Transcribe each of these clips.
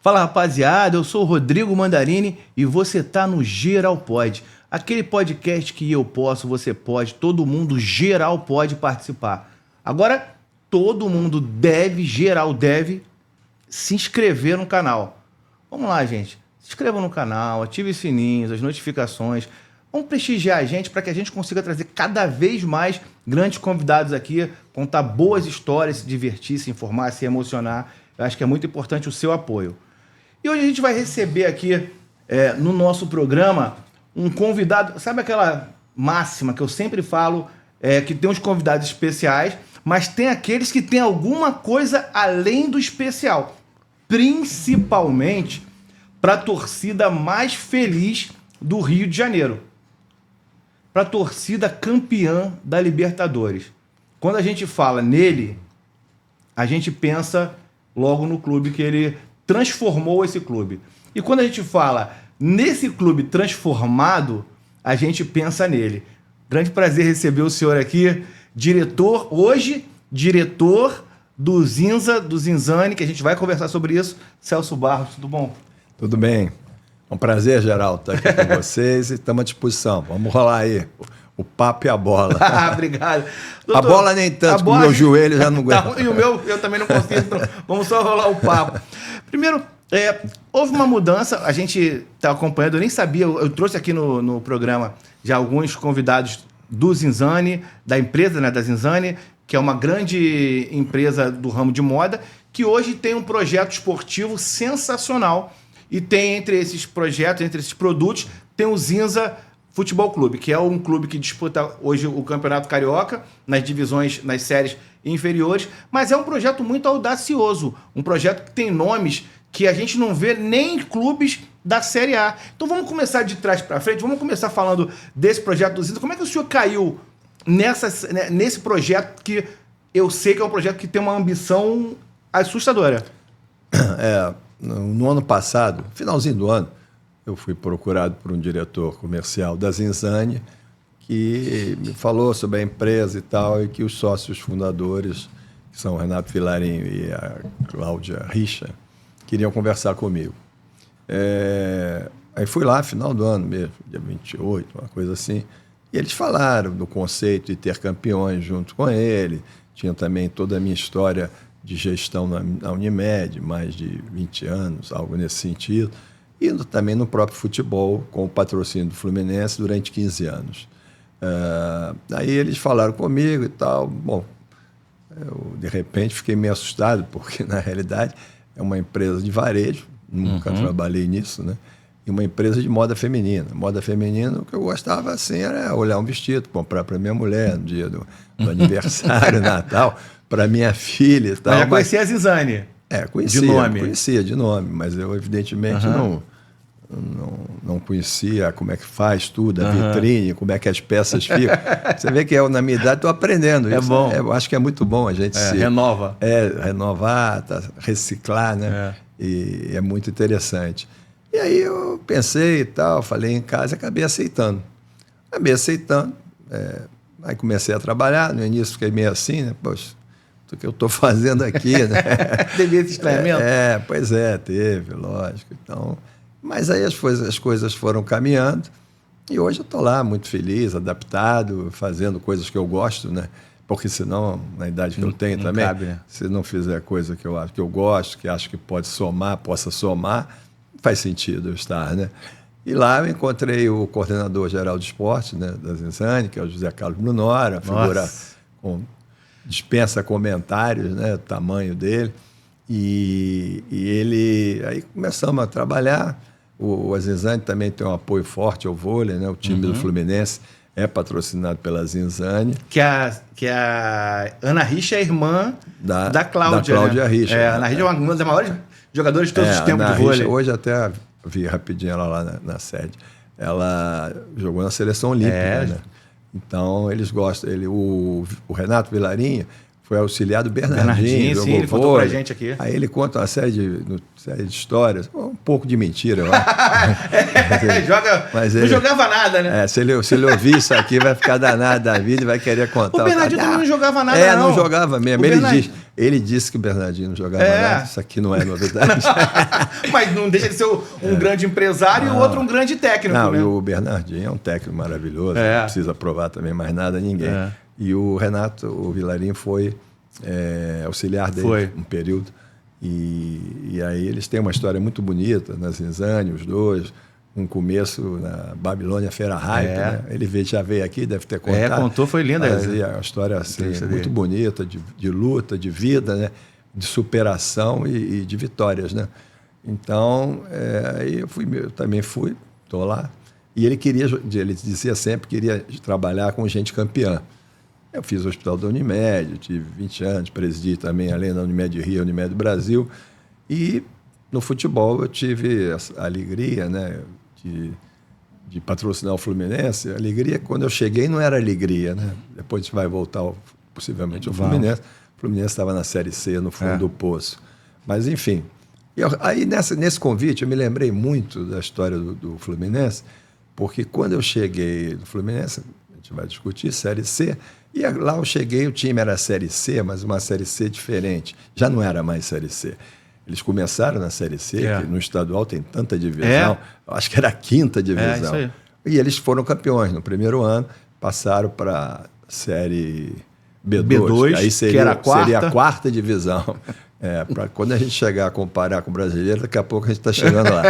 Fala, rapaziada, eu sou o Rodrigo Mandarini e você tá no Geral Pode, aquele podcast que eu posso, você pode, todo mundo geral pode participar. Agora, todo mundo geral deve se inscrever no canal. Vamos lá, gente. Se inscrevam no canal, ative os sininhos, as notificações. Vamos prestigiar a gente para que a gente consiga trazer cada vez mais grandes convidados aqui, contar boas histórias, se divertir, se informar, se emocionar. Eu acho que é muito importante o seu apoio. E hoje a gente vai receber aqui no nosso programa um convidado. Sabe aquela máxima que eu sempre falo, que tem uns convidados especiais, mas tem aqueles que têm alguma coisa além do especial. Principalmente para a torcida mais feliz do Rio de Janeiro. Para a torcida campeã da Libertadores. Quando a gente fala nele, a gente pensa logo no clube que ele transformou esse clube. E quando a gente fala nesse clube transformado, a gente pensa nele. Grande prazer receber o senhor aqui, diretor do Zinzane, que a gente vai conversar sobre isso. Celso Barros, tudo bom? Tudo bem. É um prazer, Geraldo, estar aqui com vocês e estamos à disposição. Vamos rolar aí o papo e a bola. Obrigado. Doutor, a bola nem tanto, porque o meu joelho já não aguenta. E o meu, eu também não consigo, então vamos só rolar o papo. Primeiro, houve uma mudança, a gente está acompanhando, eu nem sabia, eu trouxe aqui no programa já alguns convidados do Zinzane, da empresa, né, da Zinzane, que é uma grande empresa do ramo de moda, que hoje tem um projeto esportivo sensacional. E tem entre esses projetos, entre esses produtos, tem o Zinza Futebol Clube, que é um clube que disputa hoje o Campeonato Carioca, nas divisões, nas séries inferiores, mas é um projeto muito audacioso, um projeto que tem nomes que a gente não vê nem em clubes da Série A. Então vamos começar de trás para frente, vamos começar falando desse projeto do Zinza. Como é que o senhor caiu nesse projeto que eu sei que é um projeto que tem uma ambição assustadora? No ano passado, finalzinho do ano, eu fui procurado por um diretor comercial da Zinzane que me falou sobre a empresa e tal, e que os sócios fundadores, que são o Renato Vilarinho e a Cláudia Richa, queriam conversar comigo. Aí fui lá, final do ano mesmo, dia 28, uma coisa assim, e eles falaram do conceito de ter campeões junto com ele, tinha também toda a minha história de gestão na Unimed, mais de 20 anos, algo nesse sentido, e também no próprio futebol, com o patrocínio do Fluminense durante 15 anos. Aí eles falaram comigo e tal. Bom, eu de repente fiquei meio assustado, porque na realidade é uma empresa de varejo, nunca trabalhei nisso, né? E uma empresa de moda feminina. Moda feminina, o que eu gostava assim era olhar um vestido, comprar para minha mulher no dia do aniversário, Natal, para minha filha e tal. Mas já conhecia a Zinzane? Conhecia. De nome? Conhecia de nome, mas eu evidentemente não conhecia como é que faz tudo, a vitrine, como é que as peças ficam. Você vê que na minha idade estou aprendendo isso. Bom. Eu acho que é muito bom a gente se... Renova. Renovar, reciclar, né? E é muito interessante. E aí eu pensei e tal, falei em casa e acabei aceitando. Aí comecei a trabalhar, no início fiquei meio assim, né? Poxa, o que eu estou fazendo aqui, né? Teve esse estranhamento? Pois teve, lógico. Então, mas aí as coisas foram caminhando e hoje eu estou lá muito feliz, adaptado, fazendo coisas que eu gosto, né? Porque senão, na idade que eu tenho também, cabe, né? Se não fizer coisa que eu gosto, que acho que possa somar, não faz sentido eu estar, né? E lá eu encontrei o coordenador geral de esporte, né, da Zinzane, que é o José Carlos Brunora, figura com dispensa comentários, né, o tamanho dele. E ele... Aí começamos a trabalhar. A Zinzane também tem um apoio forte ao vôlei, né? O time do Fluminense é patrocinado pela Zinzane. Que a Ana Richa é irmã da Cláudia. Da Cláudia, né? Richa. A Ana Richa é uma das maiores jogadoras de todos os tempos de vôlei. Richa, hoje até vi rapidinho ela lá na sede. Ela jogou na seleção olímpica, né? Então, eles gostam. O Renato Vilarinho foi auxiliar do Bernardinho, sim, ele contou pra gente aqui. Aí ele conta uma série de histórias, um pouco de mentira, eu acho. Não jogava nada, né? Se ele ouvir isso aqui, vai ficar danado da vida e vai querer contar. O Bernardinho também não jogava nada, não jogava mesmo. Ele disse que o Bernardinho não jogava nada, isso aqui não é novidade. Mas não deixa de ser um grande empresário e o outro um grande técnico, né? E o Bernardinho é um técnico maravilhoso, não precisa provar também mais nada a ninguém. E o Renato, o Vilarinho, foi auxiliar dele um período. E aí eles têm uma história muito bonita na Zinzane, os dois. Um começo na Babilônia Feira Hype, né? Ele já veio aqui, deve ter contado. Contou, foi linda. É uma história assim, muito bonita, de luta, de vida, né? De superação e de vitórias, né? Então, aí eu também fui, estou lá. E ele dizia sempre que queria trabalhar com gente campeã. Eu fiz o Hospital da Unimed, tive 20 anos, presidi também, além da Unimed Rio, Unimed Brasil. E no futebol eu tive a alegria, né, de patrocinar o Fluminense. A alegria, quando eu cheguei, não era alegria, né? Depois a gente vai voltar, possivelmente, ao Fluminense. O Fluminense estava na Série C, no fundo do poço. Mas, enfim. Aí, nesse convite, eu me lembrei muito da história do Fluminense, porque quando eu cheguei no Fluminense, a gente vai discutir Série C, e lá eu cheguei, o time era Série C, mas uma Série C diferente. Já não era mais Série C. Eles começaram na Série C, que no estadual tem tanta divisão, eu acho que era a 5ª divisão. Isso aí. E eles foram campeões no primeiro ano, passaram para a Série B2, aí seria a 4ª divisão. Quando a gente chegar a comparar com o brasileiro, daqui a pouco a gente está chegando lá.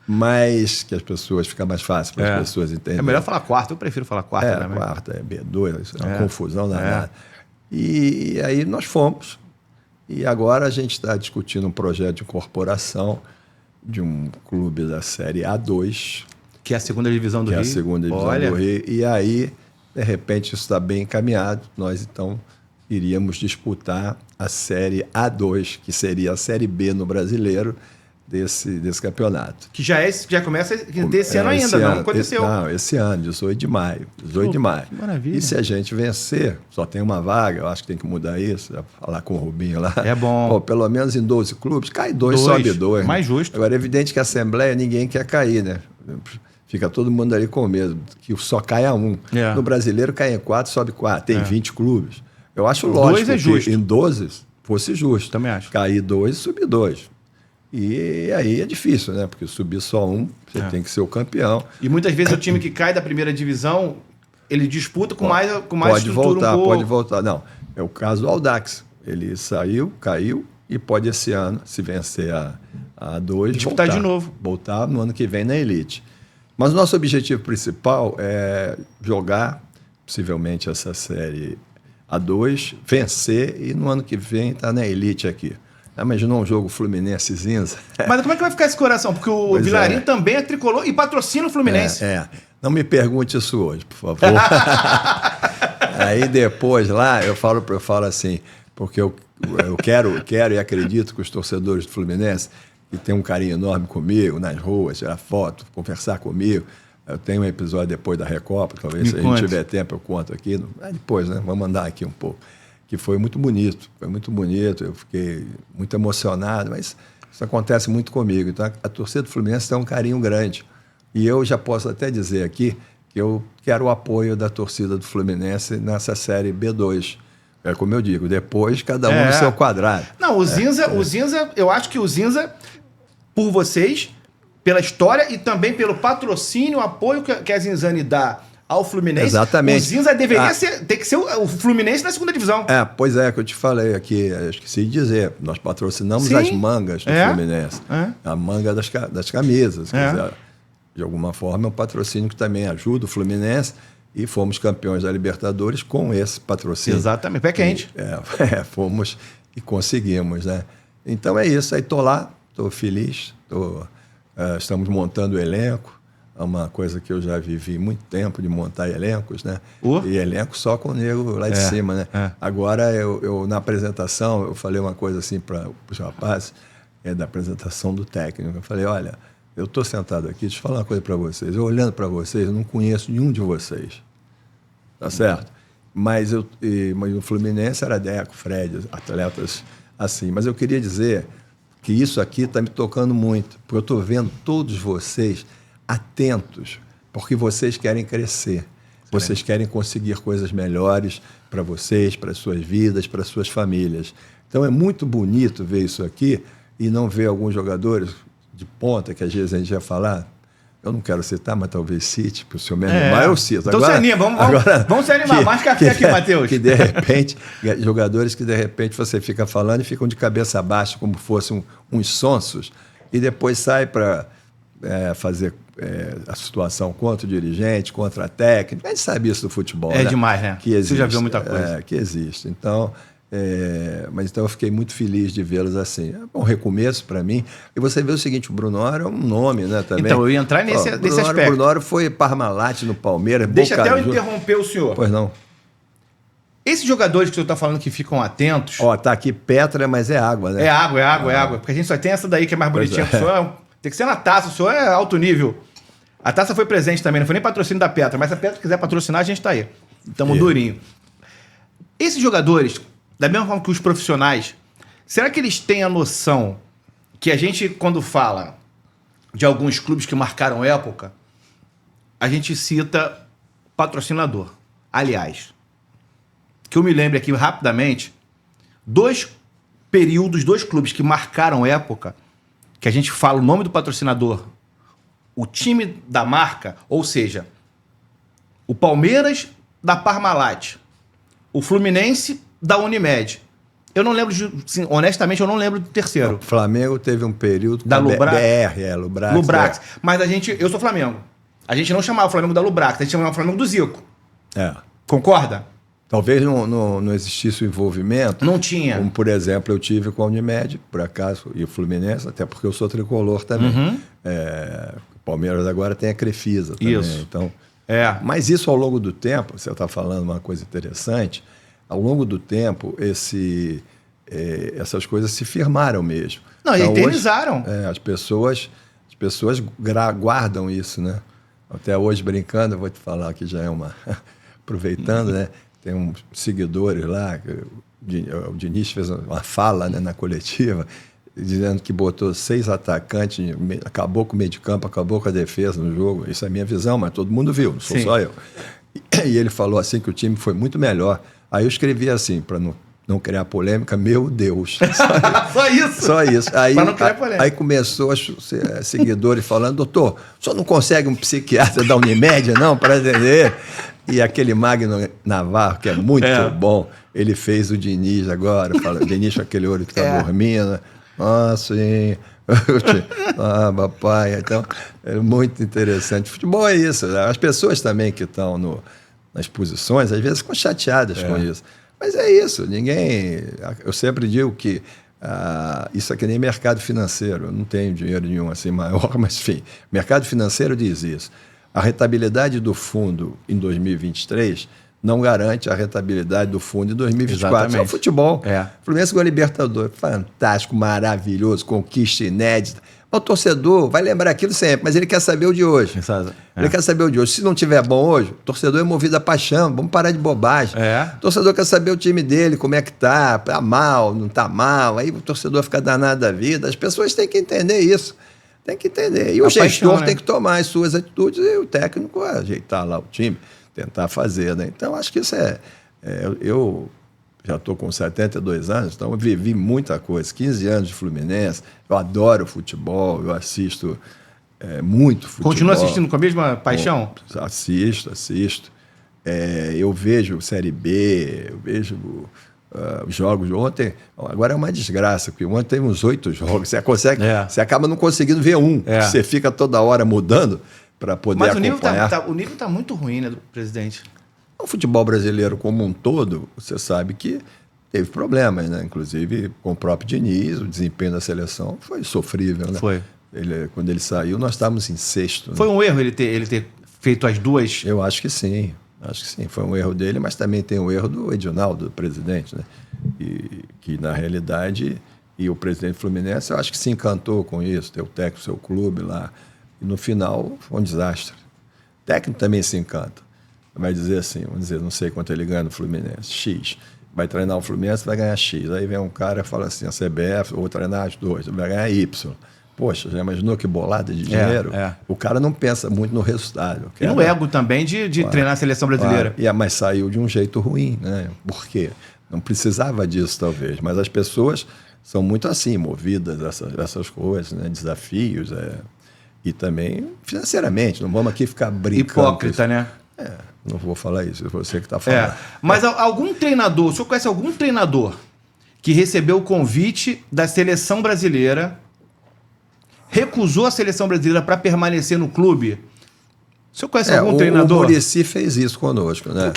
Mas que as pessoas, fica mais fácil para as pessoas entenderem. É melhor falar 4ª, eu prefiro falar 4ª. Né? 4ª, B2, isso é uma confusão danada. E aí nós fomos. E agora a gente está discutindo um projeto de incorporação de um clube da Série A2. Que é a 2ª divisão do Rio. Que é a 2ª divisão do Rio. E aí, de repente, isso está bem encaminhado. Nós, então, iríamos disputar a Série A2, que seria a Série B no Brasileiro desse campeonato. Que já começa desse ano ainda, não aconteceu. Esse ano, 18 de maio. 18 de maio. Que maravilha. E se a gente vencer, só tem uma vaga, eu acho que tem que mudar isso, falar com o Rubinho lá. É bom. Pelo menos em 12 clubes, cai 2, sobe 2. Mais justo. Agora, é evidente que a Assembleia ninguém quer cair, né? Fica todo mundo ali com medo, que só caia um. No Brasileiro, cai em 4, sobe 4. Tem 20 clubes. Eu acho lógico que em 12 fosse justo. Também acho. Cair 2 e subir 2. E aí é difícil, né? Porque subir só um, você tem que ser o campeão. E muitas vezes o time que cai da primeira divisão, ele disputa com mais pode voltar, pode voltar. Não, é o caso do Audax. Ele saiu, caiu e pode esse ano, se vencer a 2, disputar de novo. Voltar no ano que vem na Elite. Mas o nosso objetivo principal é jogar, possivelmente, essa Série A2, vencer e no ano que vem estar na Elite aqui. Imaginou um jogo Fluminense-Zinza? Mas como é que vai ficar esse coração? Porque o Vilarinho também é tricolor e patrocina o Fluminense. Não me pergunte isso hoje, por favor. Aí depois lá eu falo assim, porque eu quero e acredito que os torcedores do Fluminense, que têm um carinho enorme comigo, nas ruas, tirar foto, conversar comigo. Eu tenho um episódio depois da Recopa, talvez se a gente tiver tempo eu conto aqui. Depois, né? Vamos andar aqui um pouco. Que foi muito bonito, eu fiquei muito emocionado, mas isso acontece muito comigo. Então, a torcida do Fluminense tem um carinho grande. E eu já posso até dizer aqui que eu quero o apoio da torcida do Fluminense nessa Série B2. É como eu digo, depois cada um no seu quadrado. Não, o Zinza, eu acho que o Zinza, por vocês, pela história e também pelo patrocínio, o apoio que a Zinzane dá ao Fluminense. Exatamente. O Zinza deveria ter que ser o Fluminense na 2ª divisão. Pois é, que eu te falei aqui, eu esqueci de dizer, nós patrocinamos as mangas do Fluminense. A manga das camisas. Quer dizer, de alguma forma, é um patrocínio que também ajuda o Fluminense e fomos campeões da Libertadores com esse patrocínio. Exatamente, pé quente. Fomos e conseguimos, né? Então é isso, aí estou lá, estou feliz, estamos montando o elenco. É uma coisa que eu já vivi muito tempo, de montar elencos, né? E elenco só com o nego lá de cima, né? Agora, eu na apresentação, eu falei uma coisa assim para os rapazes, da apresentação do técnico. Eu falei, olha, eu estou sentado aqui, deixa eu falar uma coisa para vocês. Eu olhando para vocês, eu não conheço nenhum de vocês. Tá certo? Mas o Fluminense era Deco, Fred, atletas assim. Mas eu queria dizer que isso aqui está me tocando muito, porque eu estou vendo todos vocês atentos, porque vocês querem crescer. Vocês querem conseguir coisas melhores para vocês, para as suas vidas, para as suas famílias. Então é muito bonito ver isso aqui e não ver alguns jogadores de ponta, que às vezes a gente vai falar, eu não quero citar, mas talvez cite, porque o senhor me animar, eu cito. Então agora, se anima, vamos se animar. Mais café aqui, Matheus. Que de repente, jogadores que de repente você fica falando e ficam de cabeça baixa, como fossem uns sonsos, e depois sai para fazer a situação contra o dirigente, contra a técnica. A gente sabe isso do futebol. É, né? Demais, né? Que existe, você já viu muita coisa. Que existe. Então, mas então eu fiquei muito feliz de vê-los assim. É um recomeço para mim. E você vê o seguinte, o Brunoro é um nome, né, também. Então, eu ia entrar nesse aspecto. O Brunoro foi Parmalat no Palmeiras. Deixa até eu interromper o senhor. Pois não. Esses jogadores que o senhor está falando que ficam atentos... Ó, tá aqui Petra, mas é água, né? É água. Porque a gente só tem essa daí que é mais bonitinha que o senhor. Tem que ser na taça, o senhor é alto nível. A taça foi presente também, não foi nem patrocínio da Petra, mas se a Petra quiser patrocinar, a gente tá aí. Tamo durinho. Esses jogadores, da mesma forma que os profissionais, será que eles têm a noção que a gente, quando fala de alguns clubes que marcaram época, a gente cita patrocinador? Aliás, que eu me lembre aqui rapidamente, dois clubes que marcaram época, que a gente fala o nome do patrocinador, o time da marca, ou seja, o Palmeiras da Parmalat, o Fluminense da Unimed. Eu não lembro, honestamente, eu não lembro do terceiro. O Flamengo teve um período da Lubrax. Lubrax. Mas eu sou Flamengo. A gente não chamava o Flamengo da Lubrax, a gente chamava o Flamengo do Zico. Concorda? Talvez não existisse o envolvimento. Não tinha. Como, por exemplo, eu tive com a Unimed, por acaso, e o Fluminense, até porque eu sou tricolor também. O Palmeiras agora tem a Crefisa também. Isso. Então, mas isso ao longo do tempo, você está falando uma coisa interessante, ao longo do tempo, essas coisas se firmaram mesmo. Não, então, e eternizaram. As pessoas guardam isso, né? Até hoje, brincando, eu vou te falar que já é uma... Aproveitando, né? Tem uns seguidores lá, o Diniz fez uma fala, né, na coletiva, dizendo que botou 6 atacantes, acabou com o meio de campo, acabou com a defesa no jogo. Isso é a minha visão, mas todo mundo viu, não sou só eu. E ele falou assim que o time foi muito melhor. Aí eu escrevi assim, para não criar polêmica, meu Deus. Só isso? Só isso. Aí, para não criar polêmica. Aí começou os seguidores falando, doutor, o senhor não consegue um psiquiatra da Unimed, não, para entender? E aquele Magno Navarro, que é muito bom, ele fez o Diniz agora, o Diniz com aquele olho que está dormindo. Ah, sim. Papai. Então, é muito interessante. Futebol é isso. As pessoas também que estão nas posições, às vezes ficam chateadas com isso. Mas é isso. Eu sempre digo que isso aqui nem mercado financeiro. Eu não tenho dinheiro nenhum assim maior, mas enfim, mercado financeiro diz isso. A rentabilidade do fundo em 2023 não garante a rentabilidade do fundo em 2024. Exatamente. Isso é o futebol. O Fluminense ganhou a Libertadores. Fantástico, maravilhoso, conquista inédita. O torcedor vai lembrar aquilo sempre, mas ele quer saber o de hoje. Ele quer saber o de hoje. Se não tiver bom hoje, o torcedor é movido a paixão. Vamos parar de bobagem. O torcedor quer saber o time dele, como é que tá. Tá mal, não tá mal. Aí o torcedor fica danado da vida. As pessoas têm que entender isso. Tem que entender. E o gestor tem que tomar as suas atitudes e o técnico ajeitar lá o time, tentar fazer, né? Então, acho que isso eu já estou com 72 anos, então eu vivi muita coisa. 15 anos de Fluminense, eu adoro futebol, eu assisto muito futebol. Continua assistindo com a mesma paixão? Bom, assisto. Eu vejo Série B, eu vejo... os jogos de ontem, agora é uma desgraça, porque ontem teve uns 8 jogos, você acaba não conseguindo ver um, você fica toda hora mudando para poder acompanhar. Mas o nível está muito ruim, né, do presidente? O futebol brasileiro como um todo, você sabe que teve problemas, né? Inclusive com o próprio Diniz, o desempenho da seleção foi sofrível, né? Foi. Quando ele saiu, nós estávamos em 6º. Foi um erro ele ter feito as duas? Eu acho que sim. Acho que sim, foi um erro dele, mas também tem o erro do Edinaldo, do presidente, né? E que, na realidade, o presidente Fluminense, eu acho que se encantou com isso, ter o técnico, seu clube lá. E no final, foi um desastre. O técnico também se encanta. vai dizer assim, vamos dizer, não sei quanto ele ganha no Fluminense, X. Vai treinar o Fluminense, vai ganhar X. Aí vem um cara e fala assim, a CBF, ou treinar as duas, vai ganhar Y. Poxa, já imaginou que bolada de dinheiro? O cara não pensa muito no resultado. E no ego também de treinar a seleção brasileira. Mas saiu de um jeito ruim, né? Por quê? Não precisava disso, talvez. Mas as pessoas são muito assim, movidas essas coisas, né? Desafios. E também financeiramente. Não vamos aqui ficar brincando. Hipócrita, né? Não vou falar isso, é você que está falando. Mas algum treinador, o senhor conhece algum treinador que recebeu o convite da seleção brasileira, recusou a seleção brasileira para permanecer no clube? O senhor conhece algum treinador? O Muricy fez isso conosco, né?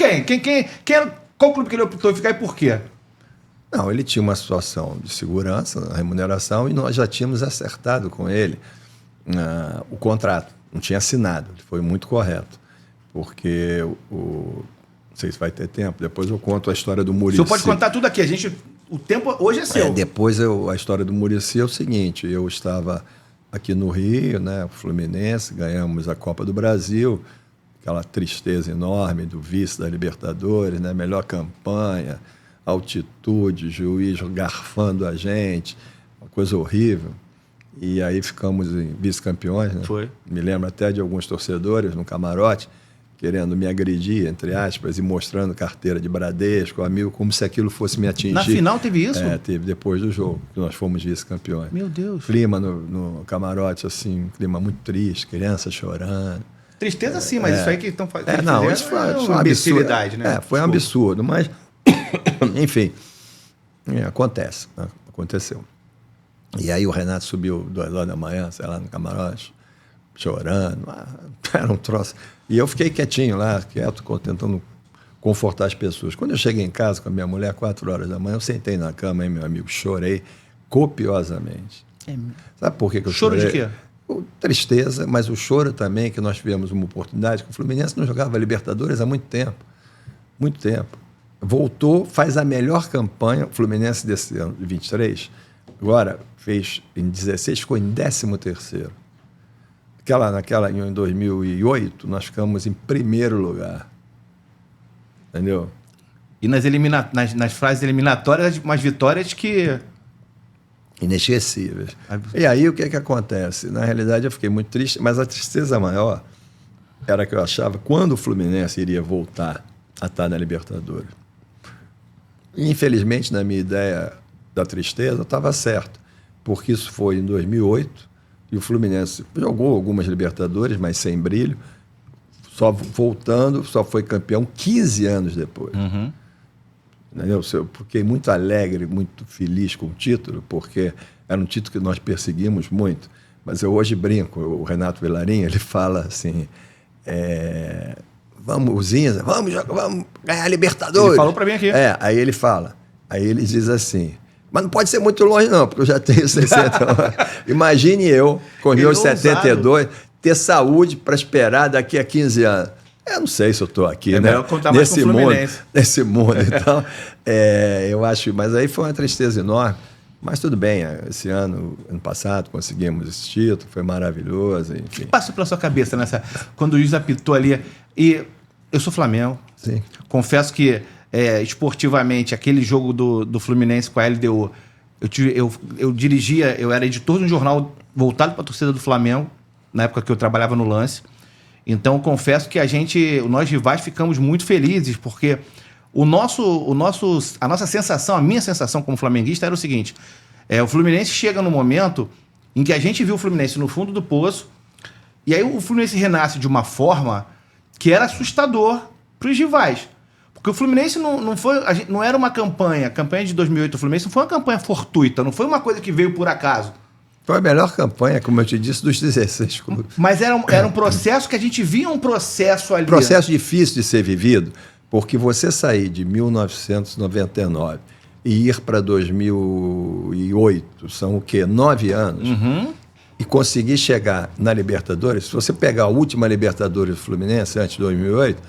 Qual clube que ele optou em ficar e por quê? Não, ele tinha uma situação de segurança, na remuneração, e nós já tínhamos acertado com ele o contrato. Não tinha assinado, ele foi muito correto. Porque não sei se vai ter tempo, depois eu conto a história do Muricy. O senhor pode contar tudo aqui, o tempo hoje é seu. Depois a história do Muricy é o seguinte, eu estava aqui no Rio, né, Fluminense, ganhamos a Copa do Brasil, aquela tristeza enorme do vice da Libertadores, né, melhor campanha, altitude, juiz garfando a gente, uma coisa horrível. E aí ficamos vice-campeões, né? Foi. Me lembro até de alguns torcedores no camarote, querendo me agredir, entre aspas, e mostrando carteira de Bradesco, amigo, como se aquilo fosse me atingir. Na final teve isso? Teve depois do jogo, que nós fomos vice-campeões. Meu Deus. Clima no camarote, assim, clima muito triste, crianças chorando. Tristeza sim, mas isso aí que estão fazendo... Não, isso foi uma imbecilidade, né? Foi um absurdo, mas, enfim, acontece, né? Aconteceu. E aí o Renato subiu 2 horas da manhã, sei lá, no camarote, chorando, era um troço. E eu fiquei quietinho lá, quieto, tentando confortar as pessoas. Quando eu cheguei em casa com a minha mulher, 4 horas da manhã, eu sentei na cama, hein, meu amigo, chorei copiosamente. Sabe por que eu chorei? Choro de quê? Tristeza, mas o choro também, que nós tivemos uma oportunidade, que o Fluminense não jogava Libertadores há muito tempo. Muito tempo. Voltou, faz a melhor campanha, o Fluminense desse ano, de 23, agora fez em 16, ficou em 13º. Em 2008, nós ficamos em primeiro lugar. Entendeu? E nas fases eliminatórias, umas vitórias que... inesquecíveis. E aí o que acontece? Na realidade eu fiquei muito triste, mas a tristeza maior era que eu achava quando o Fluminense iria voltar a estar na Libertadores. Infelizmente, na minha ideia da tristeza, eu estava certo, porque isso foi em 2008 e o Fluminense jogou algumas Libertadores, mas sem brilho, só voltando, só foi campeão 15 anos depois. Uhum. Eu fiquei muito alegre, muito feliz com o título, porque era um título que nós perseguimos muito. Mas eu hoje brinco, o Renato Vilarinho, ele fala assim, vamos ganhar a Libertadores. Ele falou para mim aqui. Aí ele diz assim, mas não pode ser muito longe não, porque eu já tenho 60 anos. Imagine eu, com meus 72, ter saúde para esperar daqui a 15 anos. Eu não sei se eu estou aqui, né? Nesse mundo. Então, eu acho... Mas aí foi uma tristeza enorme. Mas tudo bem, esse ano passado, conseguimos esse título, foi maravilhoso, enfim. O que passou pela sua cabeça quando o juiz apitou ali? E eu sou Flamengo. Sim. Confesso que, esportivamente, aquele jogo do Fluminense com a LDU, eu dirigia, eu era editor de um jornal voltado para a torcida do Flamengo, na época que eu trabalhava no Lance. Então, confesso que nós rivais ficamos muito felizes, porque a nossa sensação, a minha sensação como flamenguista era o seguinte, o Fluminense chega no momento em que a gente viu o Fluminense no fundo do poço, e aí o Fluminense renasce de uma forma que era assustador para os rivais. Porque o Fluminense não era uma campanha, a campanha de 2008 do Fluminense não foi uma campanha fortuita, não foi uma coisa que veio por acaso. Foi a melhor campanha, como eu te disse, dos 16 clubes. Mas era um processo que a gente via um processo ali. Processo difícil de ser vivido, porque você sair de 1999 e ir para 2008, são o quê? 9 anos. Uhum. E conseguir chegar na Libertadores, se você pegar a última Libertadores do Fluminense, antes de 2008,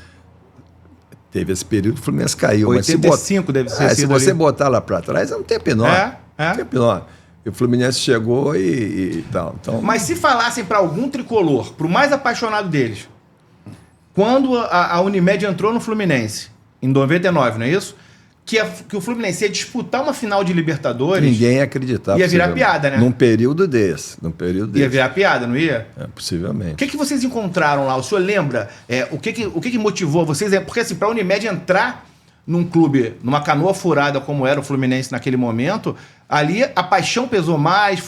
teve esse período que o Fluminense caiu. 85 deve ser. Se você botar lá para trás, é um tempo enorme. Um tempo enorme. E o Fluminense chegou e tal. Então... Mas se falassem para algum tricolor, para o mais apaixonado deles, quando a Unimed entrou no Fluminense, em 99, não é isso? Que o Fluminense ia disputar uma final de Libertadores. Ninguém acreditava. Ia virar piada, né? Num período desse. Ia virar piada, não ia? Possivelmente. O que vocês encontraram lá? O senhor lembra? O que motivou vocês? Porque, assim, para a Unimed entrar num clube, numa canoa furada como era o Fluminense naquele momento, ali a paixão pesou mais,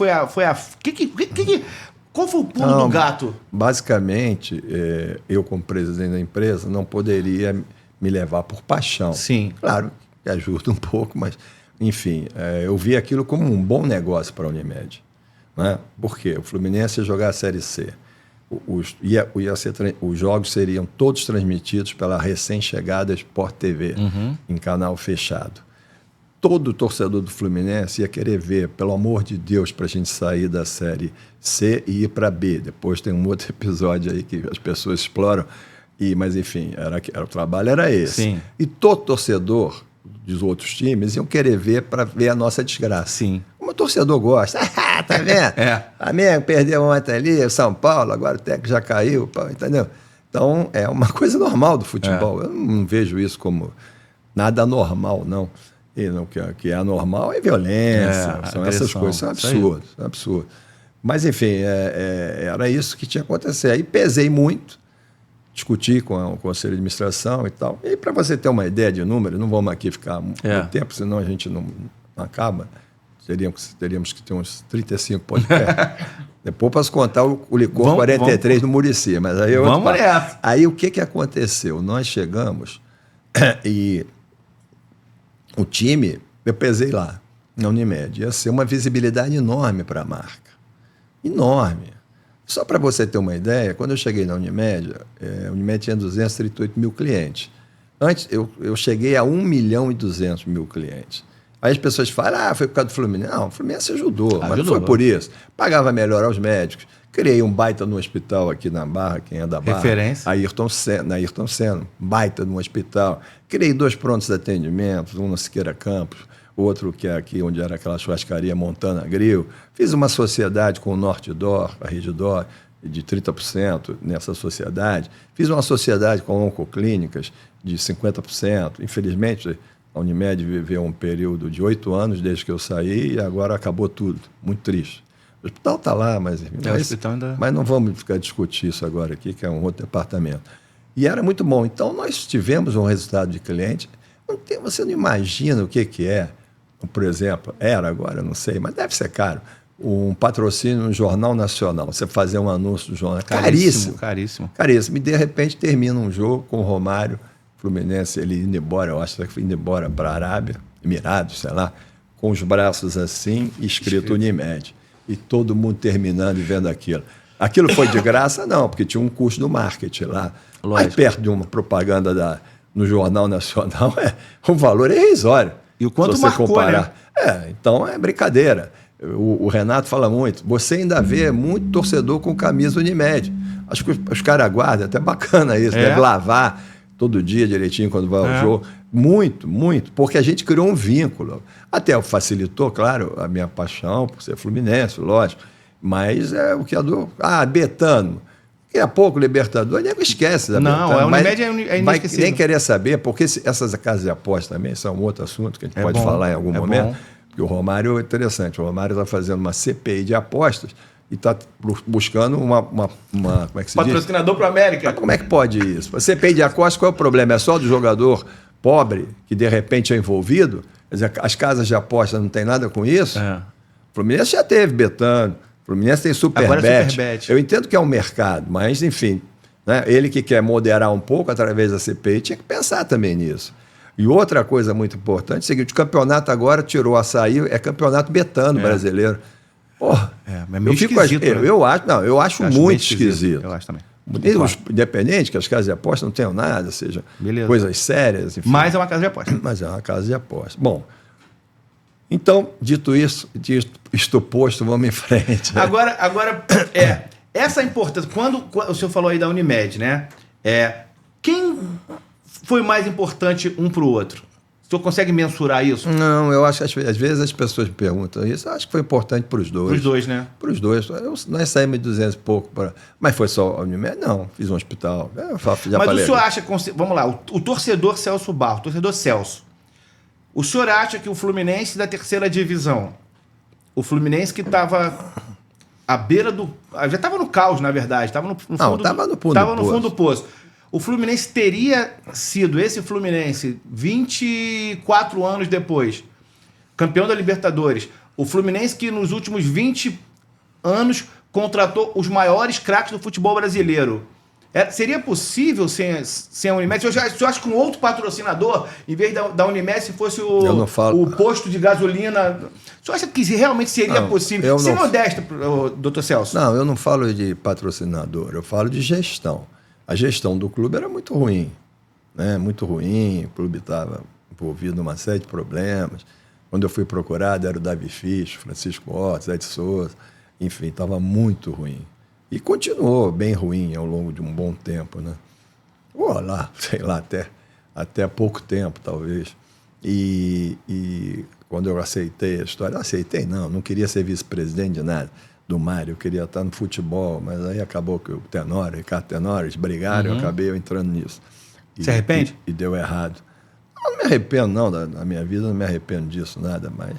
qual foi o pulo do gato? Basicamente, eu como presidente da empresa não poderia me levar por paixão. Sim. Claro, que ajuda um pouco, mas, enfim, eu vi aquilo como um bom negócio para a Unimed. Né? Por quê? O Fluminense ia jogar a Série C. Os jogos seriam todos transmitidos pela recém-chegada Sport TV, em canal fechado. Todo torcedor do Fluminense ia querer ver, pelo amor de Deus, para a gente sair da Série C e ir para B. Depois tem um outro episódio aí que as pessoas exploram, mas enfim, o trabalho era esse. Sim. E todo torcedor dos outros times iam querer ver para ver a nossa desgraça. Sim. Como o torcedor gosta. Tá vendo? Flamengo perdeu ontem ali, o São Paulo, agora o técnico já caiu, entendeu? Então, é uma coisa normal do futebol. Eu não vejo isso como nada anormal, não. E o que é anormal é violência, são essas coisas, são absurdos. Mas, enfim, era isso que tinha que acontecer. Aí pesei muito, discuti com o Conselho de Administração e tal. E para você ter uma ideia de número, não vamos aqui ficar muito tempo, senão a gente não acaba. Teríamos que ter uns 35 podcasts. Depois posso contar o licor 43 no Muricy, mas aí vamos nessa. Aí o que aconteceu? Nós chegamos e o time, eu pesei lá, na Unimed, ia ser uma visibilidade enorme para a marca. Enorme. Só para você ter uma ideia, quando eu cheguei na Unimed, a Unimed tinha 238 mil clientes. Antes, eu cheguei a 1.200.000 clientes. Aí as pessoas falam, foi por causa do Fluminense. Não, o Fluminense ajudou, mas não foi por isso. Pagava melhor aos médicos. Criei um baita no hospital aqui na Barra, quem é da Barra. Referência. Ayrton Senna, baita no hospital. Criei 2 prontos de atendimento, um na Siqueira Campos, outro que é aqui onde era aquela churrascaria Montana Grill. Fiz uma sociedade com o Norte Dor, a Rede Dor, de 30% nessa sociedade. Fiz uma sociedade com a Oncoclínicas de 50%. Infelizmente, a Unimed viveu um período de 8 anos desde que eu saí e agora acabou tudo. Muito triste. O hospital está lá, mas não vamos ficar discutir isso agora aqui, que é um outro departamento. E era muito bom. Então, nós tivemos um resultado de cliente. Você não imagina o que é. Por exemplo, agora, eu não sei, mas deve ser caro. Um patrocínio no Jornal Nacional. Você fazer um anúncio no jornal. Caríssimo. E, de repente, termina um jogo com o Romário, Fluminense, ele indo embora, eu acho que foi indo embora para a Arábia, Emirados, sei lá, com os braços assim, escrito Unimed. E todo mundo terminando e vendo aquilo. Aquilo foi de graça? Não, porque tinha um custo do marketing lá. Lógico. Aí perto de uma propaganda no Jornal Nacional, o valor é irrisório. E o quanto marcou, comparar. Né? Então é brincadeira. O Renato fala muito. Você ainda vê muito torcedor com camisa Unimed. Acho que os caras guardam, até bacana isso, deve lavar todo dia direitinho quando vai ao jogo. Muito, muito, porque a gente criou um vínculo. Até facilitou, claro, a minha paixão por ser fluminense, lógico. Mas é o que é do... Betano. Daqui a pouco, Libertadores, nego esquece da Betano. Não, a Unimed é inesquecível. Nem querer saber, porque essas casas de aposta também são um outro assunto que a gente pode falar em algum momento. Bom. Porque o Romário é interessante. O Romário está fazendo uma CPI de apostas e está buscando uma como é que se patrocinador para a América. Mas como é que pode isso? A CPI de apostas, qual é o problema? É só do jogador pobre que de repente é envolvido? Quer dizer, as casas de apostas não tem nada com isso? O Fluminense já teve Betano, o Fluminense tem Superbet. Eu entendo que é um mercado, mas enfim, né? Ele que quer moderar um pouco através da CPI tinha que pensar também nisso. E outra coisa muito importante é o seguinte: o campeonato agora tirou Açaí, é campeonato Betano brasileiro. Porra, é meio esquisito. Eu acho muito esquisito. Eu acho também. Independente que as casas de apostas não tenham nada, seja coisas sérias. Enfim. Mas é uma casa de apostas. Mas é uma casa de apostas. Bom, então, dito isso, isto posto, vamos em frente. Agora essa importância, quando o senhor falou aí da Unimed, né? Quem foi mais importante um para o outro? O senhor consegue mensurar isso? Não, eu acho que às vezes as pessoas me perguntam isso. Eu acho que foi importante para os dois. Para os dois, né? Para os dois. Nós saímos de 200 e pouco. Mas foi só a Unimed? Não, fiz um hospital. Mas o senhor acha... Vamos lá, o torcedor Celso Barros, o torcedor Celso. O senhor acha que o Fluminense da terceira divisão, o Fluminense que estava à beira do... Já estava no caos, na verdade. Estava no fundo, não, estava no fundo do poço. O Fluminense teria sido esse Fluminense 24 anos depois, campeão da Libertadores. O Fluminense que nos últimos 20 anos contratou os maiores craques do futebol brasileiro. Seria possível sem a Unimed? O senhor acha que um outro patrocinador, em vez da Unimed, se fosse o posto de gasolina... O senhor acha que realmente seria possível? Ser modesto, doutor Celso. Não, eu não falo de patrocinador, eu falo de gestão. A gestão do clube era muito ruim, né? Muito ruim, o clube estava envolvido numa série de problemas. Quando eu fui procurado, era o Davi Fisch, Francisco Horta, Zé de Souza, enfim, estava muito ruim. E continuou bem ruim ao longo de um bom tempo, né? Ou lá, sei lá, até pouco tempo, talvez. E quando eu aceitei a história, não queria ser vice-presidente de nada. Do Mário, eu queria estar no futebol, mas aí acabou que o Ricardo Tenório, eles brigaram, eu acabei entrando nisso. Se arrepende? E deu errado. Eu não me arrependo, não, da minha vida, não me arrependo disso, nada, mas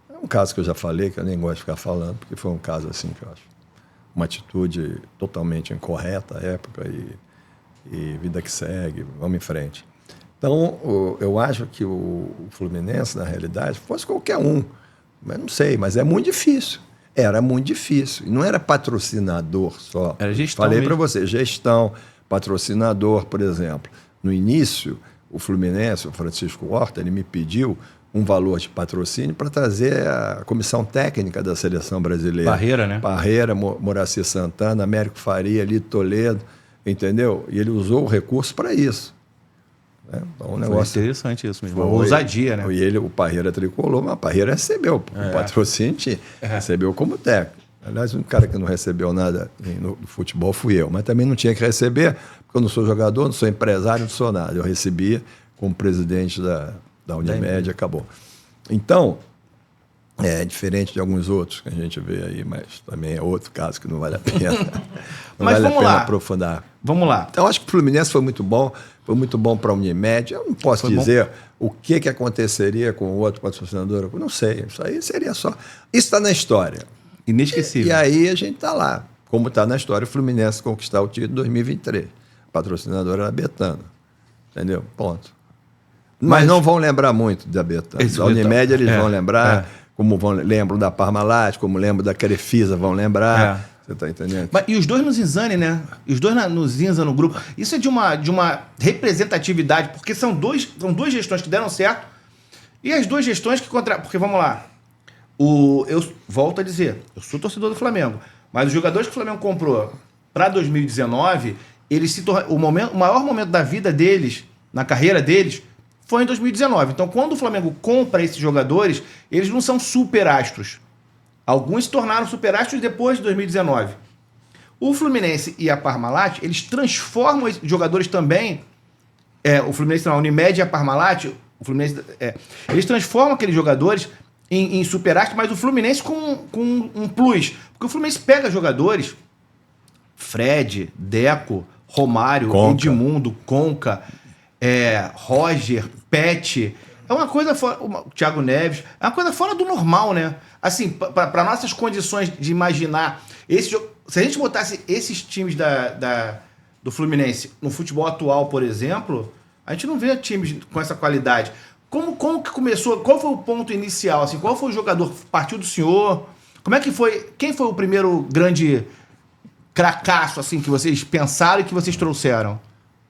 é um caso que eu já falei, que eu nem gosto de ficar falando, porque foi um caso assim que eu acho uma atitude totalmente incorreta à época e vida que segue, vamos em frente. Então, eu acho que o Fluminense, na realidade, fosse qualquer um, mas não sei, mas é muito difícil. Era muito difícil. E não era patrocinador só. Era gestão. Falei para você, gestão, patrocinador, por exemplo. No início, o Fluminense, o Francisco Horta, ele me pediu um valor de patrocínio para trazer a comissão técnica da seleção brasileira. Barreira, né? Barreira, Moraci Santana, Américo Faria, Lito Toledo, entendeu? E ele usou o recurso para isso. Então, negócio interessante isso mesmo. Ousadia, né? E o Parreira tricolor, mas o Parreira recebeu o patrocínio, recebeu como técnico. Aliás, um cara que não recebeu nada no futebol fui eu, mas também não tinha que receber, porque eu não sou jogador, não sou empresário, não sou nada. Eu recebia como presidente da Unimed, acabou. Então, é diferente de alguns outros que a gente vê aí, mas também é outro caso que não vale a pena. Mas vale vamos a pena lá. Aprofundar. Vamos lá. Então, acho que o Fluminense foi muito bom para a Unimed. Eu não posso dizer o que aconteceria com o outro patrocinador. Eu não sei. Isso aí seria só... Isso está na história. Inesquecível. E aí a gente está lá. Como está na história, o Fluminense conquistar o título em 2023. O patrocinador era a Betano. Entendeu? Ponto. Mas não vão lembrar muito da Betano. Da Unimed eles vão lembrar, como lembram da Parmalat, como lembram da Crefisa, vão lembrar. Você está entendendo? E os dois no Zinzane, né? Os dois no Zinza, no grupo. Isso é de uma representatividade, porque são duas gestões que deram certo e as duas gestões que Porque, vamos lá, eu volto a dizer, eu sou torcedor do Flamengo, mas os jogadores que o Flamengo comprou para 2019, eles se tornaram... O maior momento da vida deles, na carreira deles, foi em 2019. Então, quando o Flamengo compra esses jogadores, eles não são super astros. Alguns se tornaram superastros depois de 2019. O Fluminense e a Parmalat, eles transformam esses jogadores também. O Fluminense não, a Unimed e a Parmalat, eles transformam aqueles jogadores em superastros, mas o Fluminense com um plus. Porque o Fluminense pega jogadores, Fred, Deco, Romário, Edmundo, Conca, Roger, Pet. É uma coisa fora... O Thiago Neves. É uma coisa fora do normal, né? Assim, para nossas condições de imaginar... Se a gente botasse esses times do Fluminense no futebol atual, por exemplo, a gente não vê times com essa qualidade. Como que começou? Qual foi o ponto inicial? Assim, qual foi o jogador? Partiu do senhor? Como é que foi? Quem foi o primeiro grande cracaço assim, que vocês pensaram e que vocês trouxeram?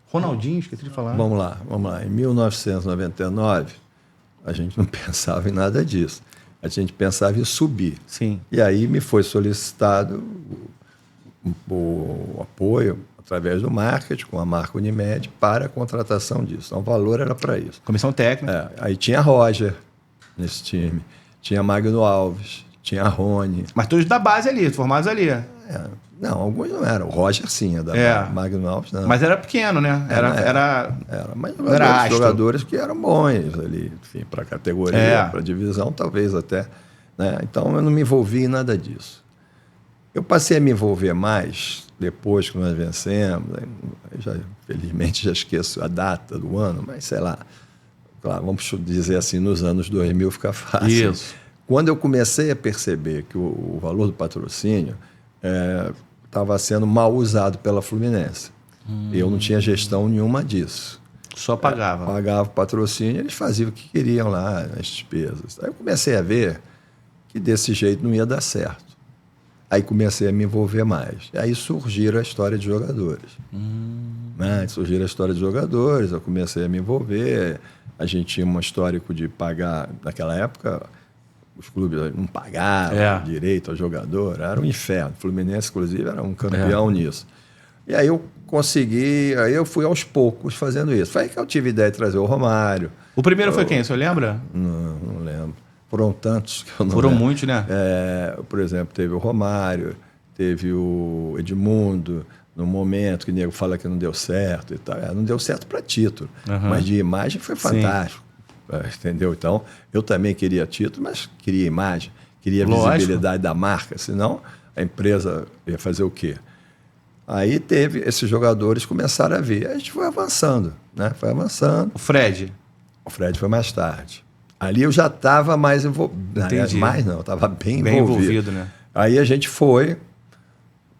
Ronaldinho, esqueci de falar. Vamos lá. Em 1999, a gente não pensava em nada disso. A gente pensava em subir. Sim. E aí me foi solicitado o apoio através do marketing, com a marca Unimed, para a contratação disso. Então, o valor era para isso. Comissão técnica. Aí tinha Roger nesse time, tinha Magno Alves, tinha Rony. Mas todos da base ali, formados ali. Não, alguns não eram. O Roger sim, é da Magno Alves, não. Mas era pequeno, né? Era mas jogadores que eram bons ali, enfim, para a categoria, para a divisão, talvez até. Né? Então eu não me envolvi em nada disso. Eu passei a me envolver mais depois que nós vencemos. Felizmente já esqueço a data do ano, mas sei lá. Claro, vamos dizer assim, nos anos 2000 fica fácil. Isso. Quando eu comecei a perceber que o valor do patrocínio estava sendo mal usado pela Fluminense. Eu não tinha gestão nenhuma disso. Só pagava. Pagava o patrocínio, eles faziam o que queriam lá, as despesas. Aí eu comecei a ver que desse jeito não ia dar certo. Aí comecei a me envolver mais. Aí surgiram a história de jogadores. Surgiram a história de jogadores, eu comecei a me envolver. A gente tinha um histórico de pagar, naquela época, os clubes não pagavam direito ao jogador, era um inferno. O Fluminense, inclusive, era um campeão nisso. E aí eu eu fui aos poucos fazendo isso. Foi aí que eu tive a ideia de trazer o Romário. O primeiro foi quem, o senhor lembra? Não lembro. Foram tantos que eu não Foram lembro. muitos, né? Por exemplo, teve o Romário, teve o Edmundo, no momento que o nego fala que não deu certo e tal. Não deu certo para título, mas de imagem foi fantástico. Entendeu? Então, eu também queria título, mas queria imagem, queria visibilidade da marca, senão a empresa ia fazer o quê? Aí esses jogadores começaram a vir. A gente foi avançando, né? Foi avançando. O Fred? O Fred foi mais tarde. Ali eu já estava mais envolvido. Mais não, eu estava bem envolvido, né? Aí a gente foi,